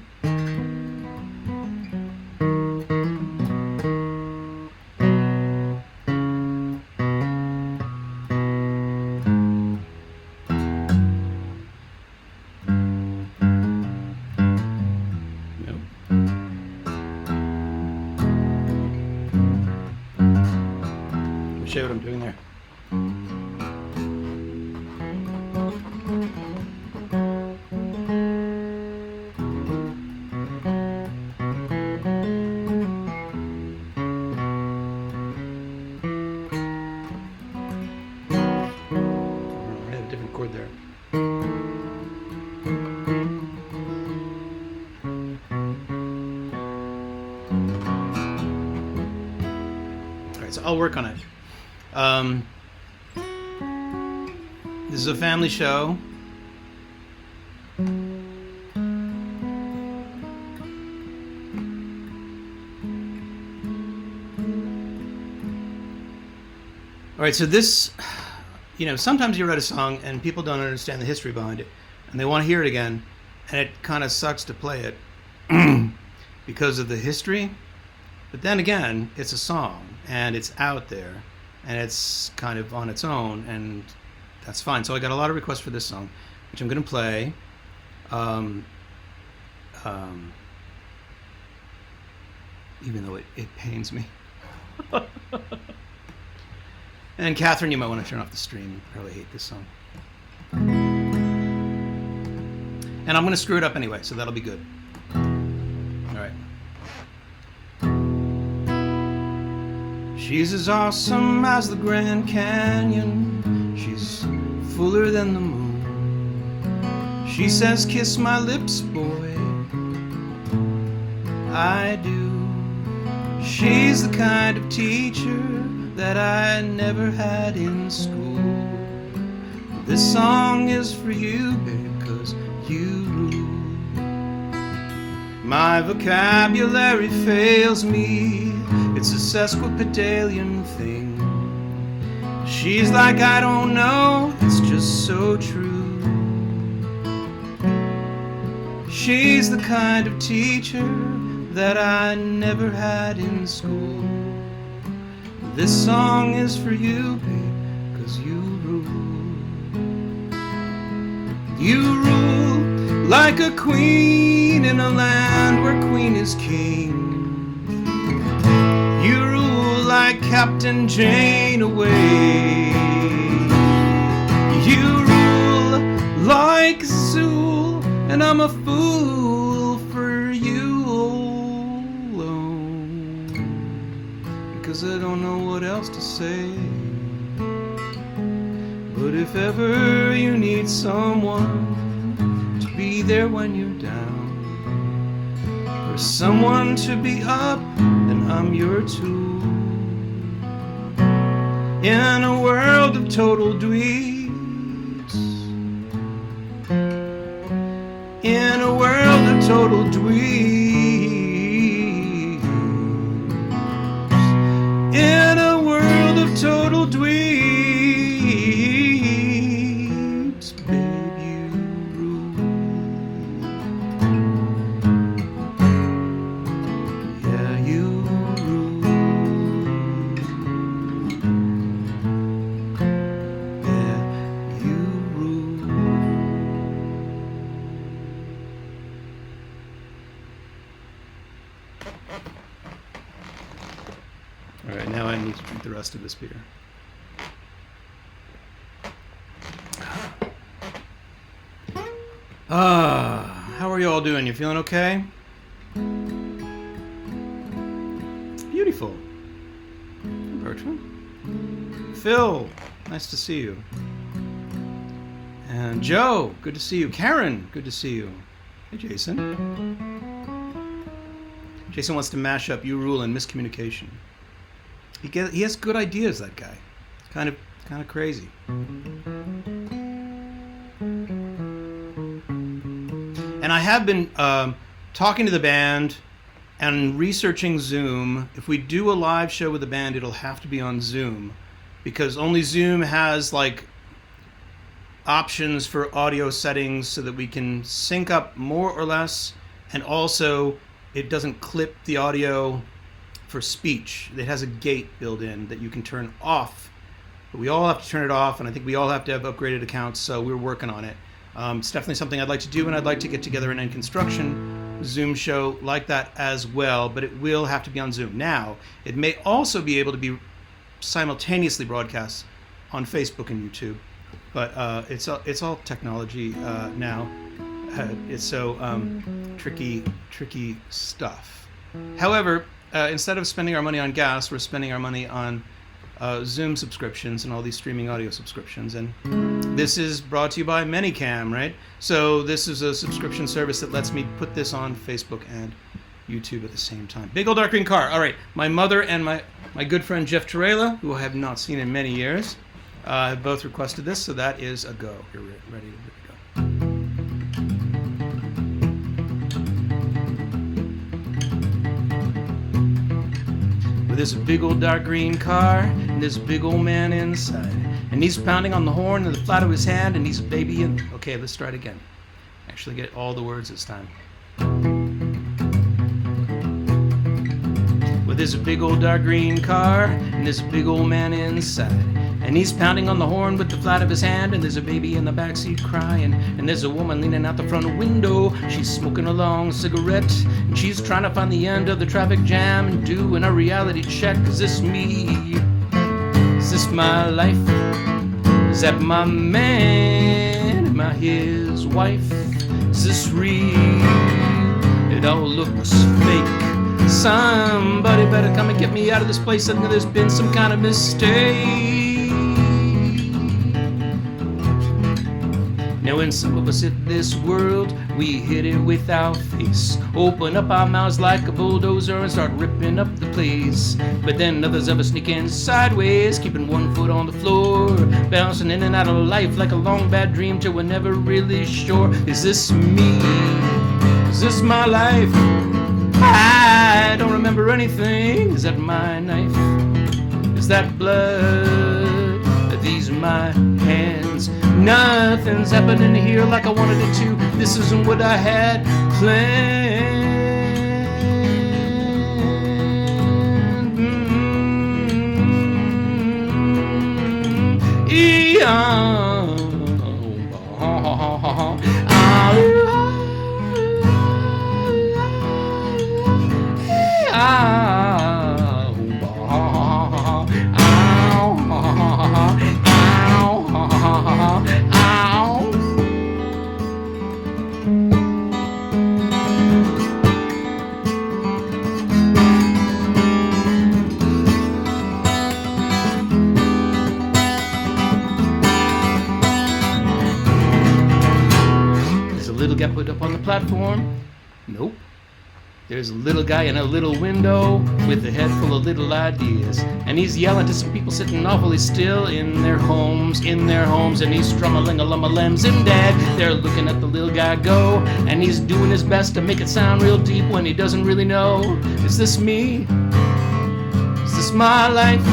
Nope. Let me show you what I'm doing there. I have a different chord there. All right, so I'll work on it. This is a family show. All right, so this, sometimes you write a song and people don't understand the history behind it, and they want to hear it again, and it kind of sucks to play it because of the history. But then again, it's a song, and it's out there, and it's kind of on its own, and that's fine. So I got a lot of requests for this song, which I'm going to play. Even though it pains me. And Catherine, you might want to turn off the stream. You probably hate this song. And I'm going to screw it up anyway, so that'll be good. All right. She's as awesome as the Grand Canyon. She's fuller than the moon. She says, kiss my lips, boy. I do. She's the kind of teacher that I never had in school. This song is for you, babe, 'cause you rule. My vocabulary fails me. It's a sesquipedalian thing. She's like, I don't know, it's just so true. She's the kind of teacher that I never had in school. This song is for you, babe, 'cause you rule. You rule like a queen in a land where queen is king. You rule like Captain Janeway. You rule like Zool, and I'm a fool for you alone, because I don't know what else to say. But if ever you need someone to be there when you're down, or someone to be up, then I'm your tool. In a world of total dweebs, in a world of total dweebs, in a world of total dweebs, babe, you rule. Yeah, you rule. Yeah, you rule. All right, now I need to drink the rest of this beer. How are you all doing? You feeling okay? Beautiful. Bertram. Phil, nice to see you. And Joe, good to see you. Karen, good to see you. Hey, Jason. Jason wants to mash up You Rule and Miscommunication. He has good ideas, that guy. Kind of crazy. And I have been talking to the band and researching Zoom. If we do a live show with the band, it'll have to be on Zoom, because only Zoom has like options for audio settings so that we can sync up more or less, and also it doesn't clip the audio for speech. It has a gate built in that you can turn off, but we all have to turn it off, and I think we all have to have upgraded accounts, so we're working on it. It's definitely something I'd like to do, and I'd like to get together an End Construction Zoom show like that as well, but it will have to be on Zoom. Now, it may also be able to be simultaneously broadcast on Facebook and YouTube, but it's all technology now. It's so tricky stuff. However, instead of spending our money on gas, we're spending our money on Zoom subscriptions and all these streaming audio subscriptions. And this is brought to you by Manycam, right? So this is a subscription service that lets me put this on Facebook and YouTube at the same time. Big old dark green car. All right, my mother and my good friend Jeff Torella, who I have not seen in many years, have both requested this, so that is a go. You're ready to go. Well, there's a big old dark green car, and there's a big old man inside, and he's pounding on the horn in the flat of his hand, and he's a baby in... Okay, let's try it again. Actually get all the words this time. Well, there's a big old dark green car, and there's a big old man inside, and he's pounding on the horn with the flat of his hand, and there's a baby in the backseat crying, and there's a woman leaning out the front window. She's smoking a long cigarette, and she's trying to find the end of the traffic jam and doing a reality check. Is this me? Is this my life? Is that my man? Am I his wife? Is this real? It all looks fake. Somebody better come and get me out of this place. I think there's been some kind of mistake. Now when some of us hit this world, we hit it with our face. Open up our mouths like a bulldozer and start ripping up the place. But then others of us sneak in sideways, keeping one foot on the floor, bouncing in and out of life like a long bad dream till we're never really sure. Is this me? Is this my life? I don't remember anything. Is that my knife? Is that blood? Are these my hands? Nothing's happening here like I wanted it to. This isn't what I had planned. Got put up on the platform? Nope. There's a little guy in a little window with a head full of little ideas, and he's yelling to some people sitting awfully still in their homes, and he's strummeling a lumma-lems, and Dad, they're looking at the little guy go, and he's doing his best to make it sound real deep when he doesn't really know. Is this me? Is this my life?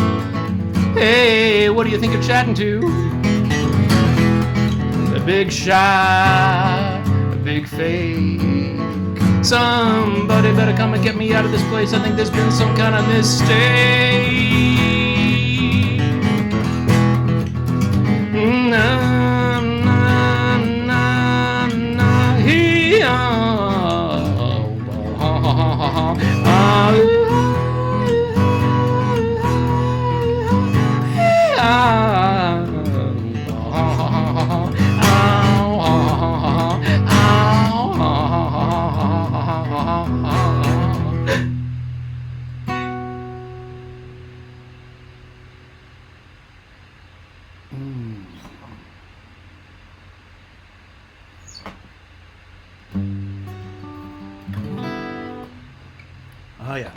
Hey, what do you think you're chatting to? The big shot, big fake. Somebody better come and get me out of this place. I think there's been some kind of mistake. Na, na, na, na, he, Oh, yeah.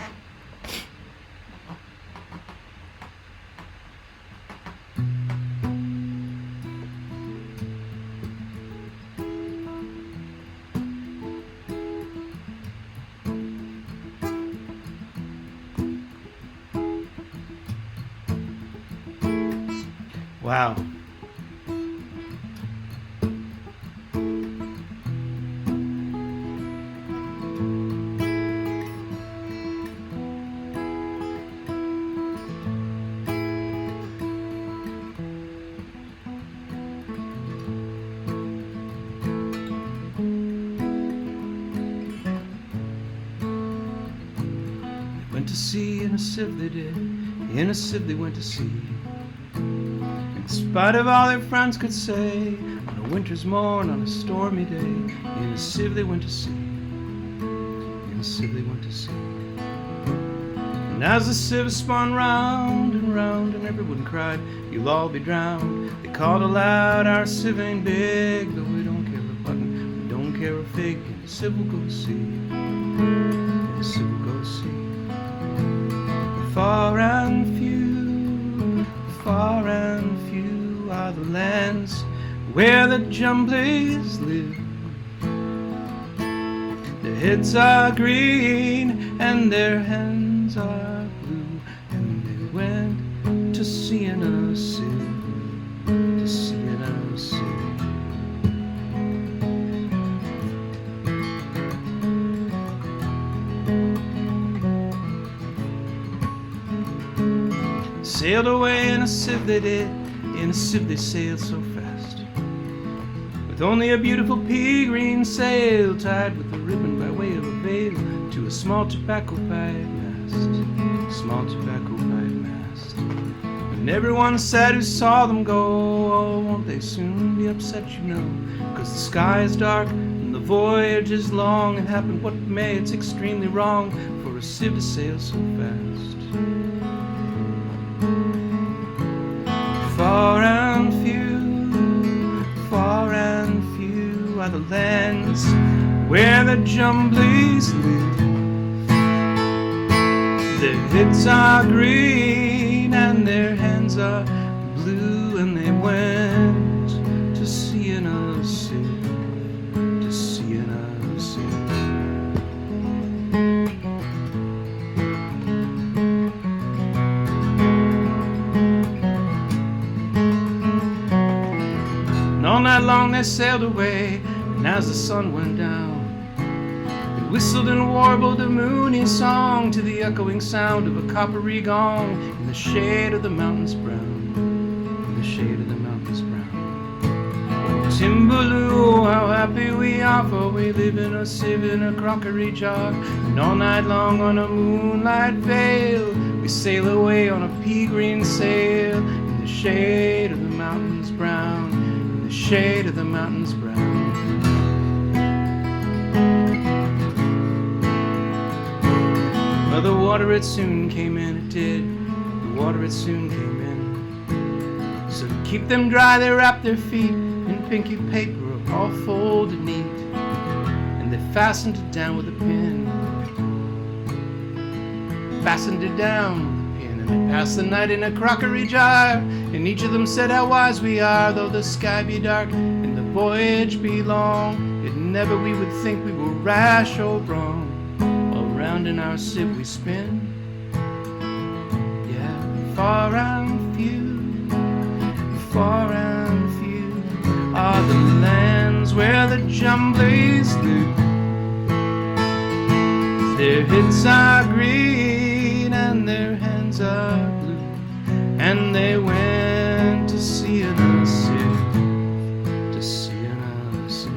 Wow. Went to sea in a sieve they did, in a sieve they went to sea. In spite of all their friends could say, on a winter's morn, on a stormy day, in a sieve they went to sea, in a sieve they went to sea. And as the sieve spun round and round, and everyone cried, you'll all be drowned, they called aloud, our sieve ain't big, but we don't care a button, we don't care a fig, in a sieve we'll go to sea, in a sieve we'll go to sea. Far and few are the lands where the Jumblies live. Their heads are green and their hands are blue, and they went to sea in a sieve, to sea in a sieve. Sailed away in a sieve they did, in a sieve they sailed so fast, with only a beautiful pea green sail tied with a ribbon by way of a veil to a small tobacco pipe mast, small tobacco pipe mast. And everyone said who saw them go, oh, won't they soon be upset, you know, 'cause the sky is dark and the voyage is long, and happen what may, it's extremely wrong for a sieve to sail so fast. Far and few are the lands where the Jumblies live. Their heads are green and their hands are blue, and they went to sea in a sieve, to sea in a sieve. All night long they sailed away, and as the sun went down, they whistled and warbled a moony song to the echoing sound of a coppery gong in the shade of the mountains brown, in the shade of the mountains brown. Timbaloo, how happy we are, for we live in a sieve in a crockery jar, and all night long on a moonlight veil we sail away on a pea green sail in the shade of the mountains brown, the shade of the mountains brown. Well, the water it soon came in, it did, the water it soon came in. So to keep them dry they wrapped their feet in pinky paper all folded neat, and they fastened it down with a pin, fastened it down with a pin, and they passed the night in a crockery jar, and each of them said how wise we are, though the sky be dark and the voyage be long, yet never we would think we were rash or wrong, while round in our sieve we spin. Yeah, far and few are the lands where the Jumblies live. Their heads are green and their hands are blue, and they went to sea in a sieve, to sea in a sieve.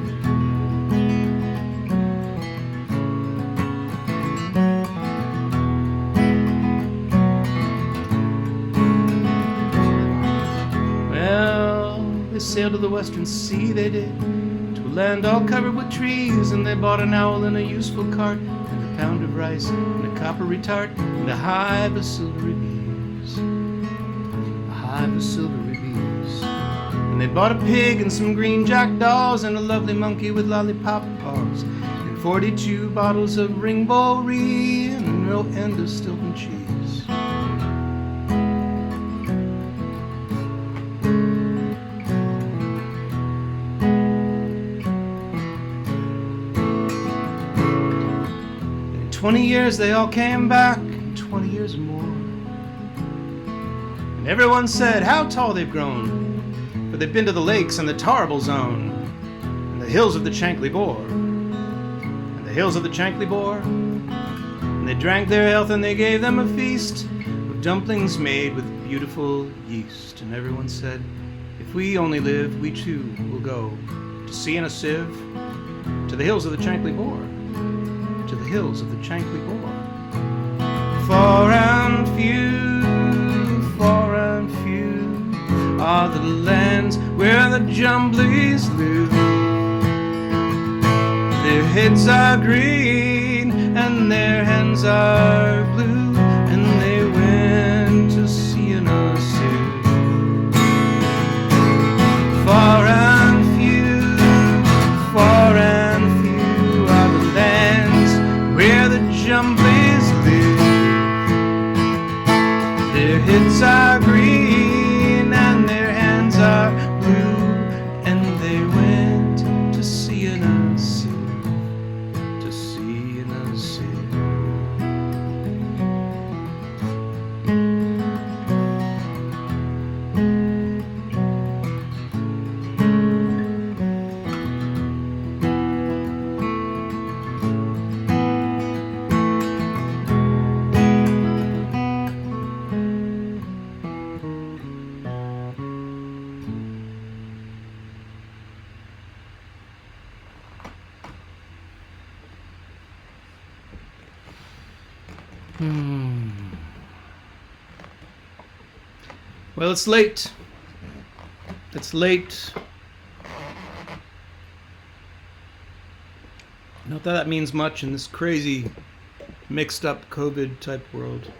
Well, they sailed to the western sea, they did, to a land all covered with trees, and they bought an owl in a useful cart, and a pound of rice, and a coppery tart, and a hive of silvery bees, a hive of silvery bees. And they bought a pig and some green jackdaws, and a lovely monkey with lollipop paws, and 42 bottles of ring-bo-ree, and no end of Stilton cheese. In 20 years they all came back, 20 years or more. And everyone said how tall they've grown, for they've been to the lakes and the Tarble Zone, and the hills of the Chankly Bore, and the hills of the Chankly Bore. And they drank their health and they gave them a feast of dumplings made with beautiful yeast. And everyone said, if we only live, we too will go to sea in a sieve, to the hills of the Chankly Bore, to the hills of the Chankly Bore. Far and few are the lands where the Jumblies live. Their heads are green and their hands are blue, and they went to sea in a sieve. Far and few are the lands where the Jumblies live. Their heads are green and their hands are blue, and they went to sea in a sieve. To sea in a sieve. Well, it's late. It's late. Not that means much in this crazy, mixed up COVID type world.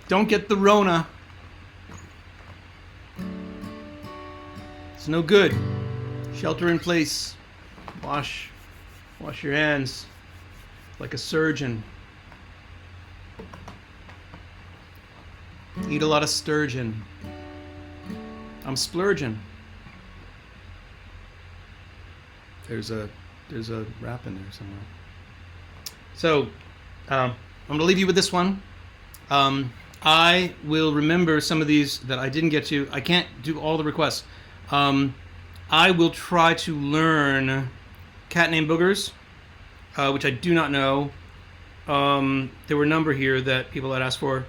Don't get the Rona. It's no good. Shelter in place. Wash your hands like a surgeon. Eat a lot of sturgeon. I'm splurging. There's a rap in there somewhere. So, I'm gonna leave you with this one. I will remember some of these that I didn't get to. I can't do all the requests. I will try to learn Cat Named Boogers, which I do not know. There were a number here that people had asked for.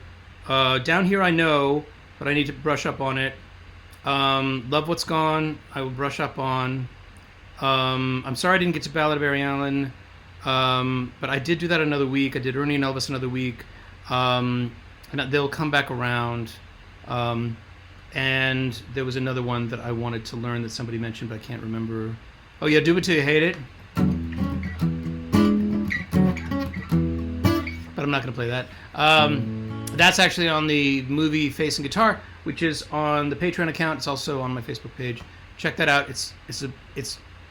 Down Here I know, but I need to brush up on it. Love What's Gone, I will brush up on. I'm sorry I didn't get to Ballad of Barry Allen, but I did do that another week. I did Ernie and Elvis another week. And they'll come back around. And there was another one that I wanted to learn that somebody mentioned, but I can't remember. Oh yeah, Do It Till You Hate It. But I'm not going to play that. That's actually on the movie Face and Guitar, which is on the Patreon account. It's also on my Facebook page. Check that out. It's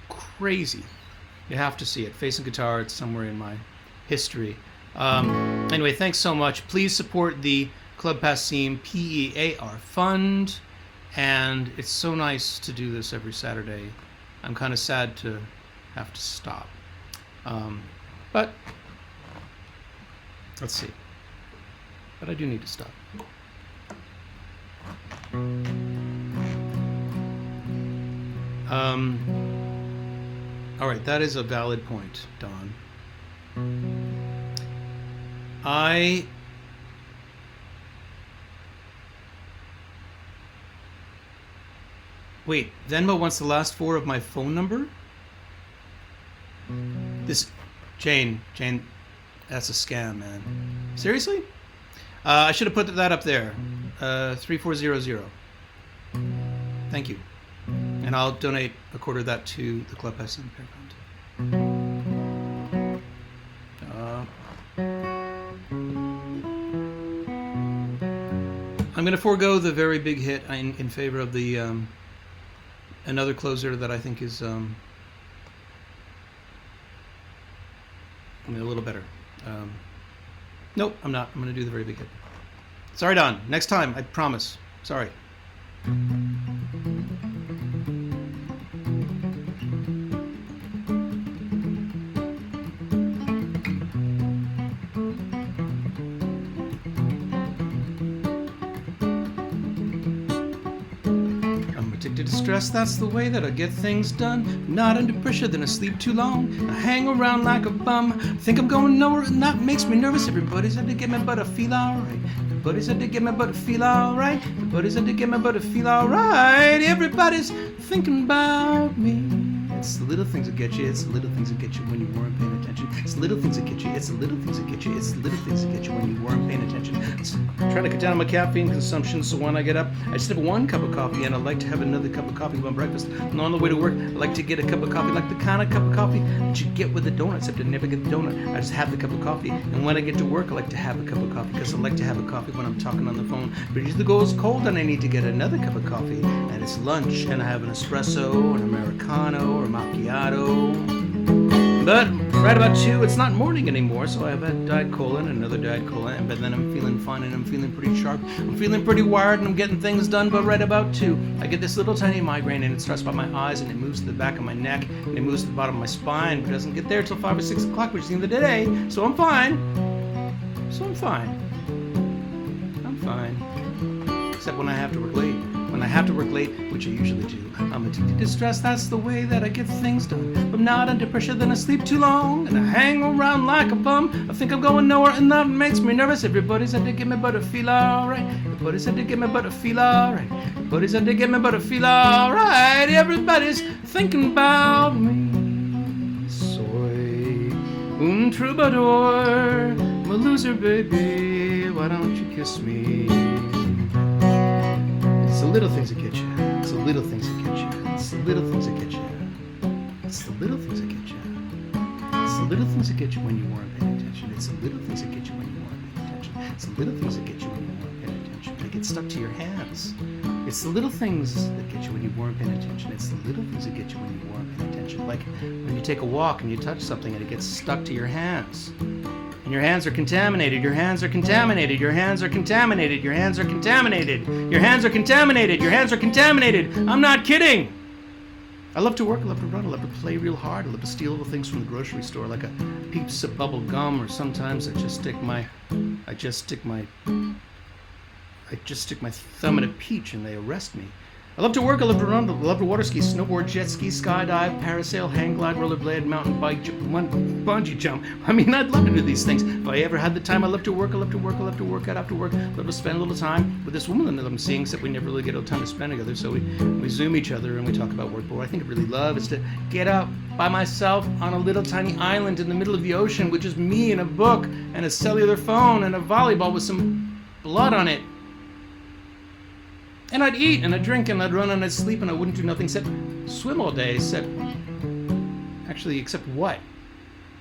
crazy. You have to see it. Face and Guitar. It's somewhere in my history. Anyway, thanks so much. Please support the Club Passim PEAR Fund, and it's so nice to do this every Saturday. I'm kind of sad to have to stop, but let's see. But I do need to stop. All right, that is a valid point, Don. Wait, Venmo wants the last four of my phone number? Jane, that's a scam, man. Seriously? I should have put that up there. 3400. Thank you. And I'll donate a quarter of that to the Club Passim Fund. I'm going to forego the very big hit in favor of the another closer that I think is I mean, a little better. Nope, I'm not. I'm going to do the very big hit. Sorry, Don. Next time, I promise. Sorry. I'm addicted to stress, that's the way that I get things done. Not under pressure, then I sleep too long. I hang around like a bum. Think I'm going nowhere, and that makes me nervous. Everybody's had to get me, but I feel alright. Everybody's had to get me, but I feel alright. Everybody's had to get me, but I feel alright. Everybody's thinking about me. It's the little things that get you. It's the little things that get you when you weren't paying attention. It's the little things that get you. It's the little things that get you. It's the little things that get you when you weren't paying attention. I'm trying to cut down on my caffeine consumption, so when I get up, I just have one cup of coffee, and I like to have another cup of coffee for breakfast. And on the way to work, I like to get a cup of coffee, like the kind of cup of coffee that you get with the donut, except I never get the donut. I just have the cup of coffee. And when I get to work, I like to have a cup of coffee, because I like to have a coffee when I'm talking on the phone. But it usually goes cold, and I need to get another cup of coffee. And it's lunch, and I have an espresso, an Americano, or a macchiato. But right about 2, it's not morning anymore, so I have a Diet Cola and another Diet Cola, and then I'm feeling fine, and I'm feeling pretty sharp. I'm feeling pretty wired, and I'm getting things done. But right about 2, I get this little tiny migraine, and it starts by my eyes, and it moves to the back of my neck, and it moves to the bottom of my spine, but it doesn't get there till 5 or 6 o'clock, which is the end of the day. So I'm fine. I'm fine. Except when I have to work late. When I have to work late, which I usually do, I'm addicted to stress, that's the way that I get things done. I'm not under pressure, then I sleep too long, and I hang around like a bum. I think I'm going nowhere, and that makes me nervous. Everybody's had to get me, but I feel alright. Everybody's had to get me, but I feel alright. Everybody's had to get me, but I feel alright. Everybody's thinking about me. Soy un troubadour, I'm a loser, baby. Why don't you kiss me? It's the little things that get you. It's the little things that get you. It's the little things that get you. It's the little things that get you. It's the little things that get you when you weren't paying attention. It's the little things that get you when you weren't paying attention. It's the little things that get you when you weren't paying attention. They get stuck to your hands. It's the little things that get you when you weren't paying attention. It's the little things that get you when you weren't paying attention. Like when you take a walk and you touch something and it gets stuck to your hands. And your hands are contaminated, your hands are contaminated, your hands are contaminated, your hands are contaminated, your hands are contaminated, your hands are contaminated. I'm not kidding. I love to work, I love to run, I love to play real hard, I love to steal little things from the grocery store, like a piece of bubble gum, or sometimes I just stick my thumb in a peach and they arrest me. I love to work, I love to run, I love to water ski, snowboard, jet ski, skydive, parasail, hang glide, rollerblade, mountain bike, bungee jump. I mean, I'd love to do these things. If I ever had the time, I love to work, I love to work, I love to work out after work. I love to spend a little time with this woman that I'm seeing, except we never really get a time to spend together, so we Zoom each other and we talk about work. But what I think I really love is to get out by myself on a little tiny island in the middle of the ocean with just me and a book and a cellular phone and a volleyball with some blood on it. And I'd eat, and I'd drink, and I'd run, and I'd sleep, and I wouldn't do nothing except swim all day, except what?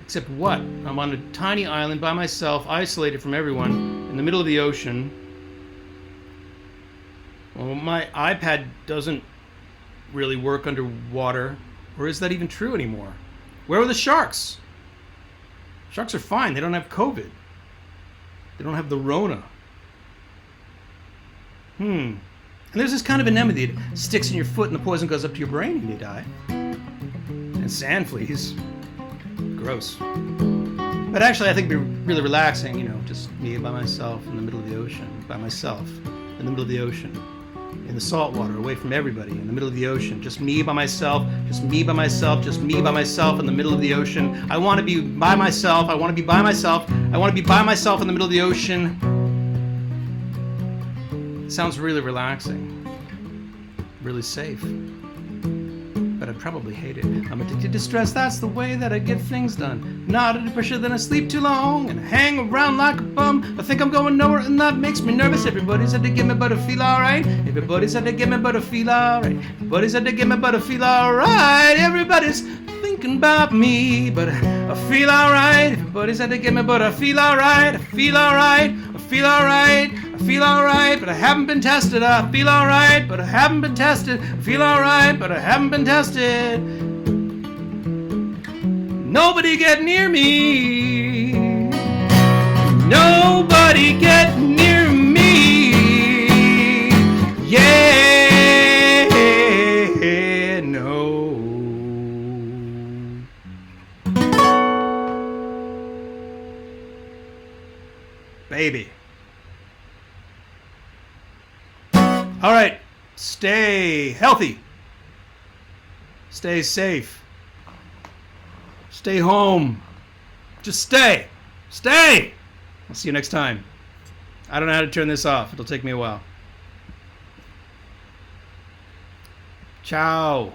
Except what? I'm on a tiny island by myself, isolated from everyone, in the middle of the ocean. Well, my iPad doesn't really work underwater, or is that even true anymore? Where are the sharks? Sharks are fine, they don't have COVID. They don't have the Rona. And there's this kind of anemone that sticks in your foot and the poison goes up to your brain and you die. And sand fleas. Gross. But actually I think it'd be really relaxing, just me by myself in the middle of the ocean. By myself in the middle of the ocean. In the salt water, away from everybody, in the middle of the ocean. Just me by myself, just me by myself, just me by myself in the middle of the ocean. I want to be by myself, I want to be by myself, I want to be by myself in the middle of the ocean. Sounds really relaxing, really safe, but I'd probably hate it. I'm addicted to stress, that's the way that I get things done. Not under pressure, then I sleep too long and hang around like a bum. I think I'm going nowhere and that makes me nervous. Everybody's had to get me, but I feel alright. Everybody's had to get me, but I feel alright. Everybody's had to get me, but I feel alright. Everybody's thinking about me, but I feel alright. Everybody's had to get me, but I feel alright. I feel alright. I feel alright. I feel alright, but I haven't been tested. I feel alright, but I haven't been tested. I feel alright, but I haven't been tested. Nobody get near me. Nobody get near me. Yeah, no. Baby. All right. Stay healthy. Stay safe. Stay home. Just stay. Stay. I'll see you next time. I don't know how to turn this off. It'll take me a while. Ciao.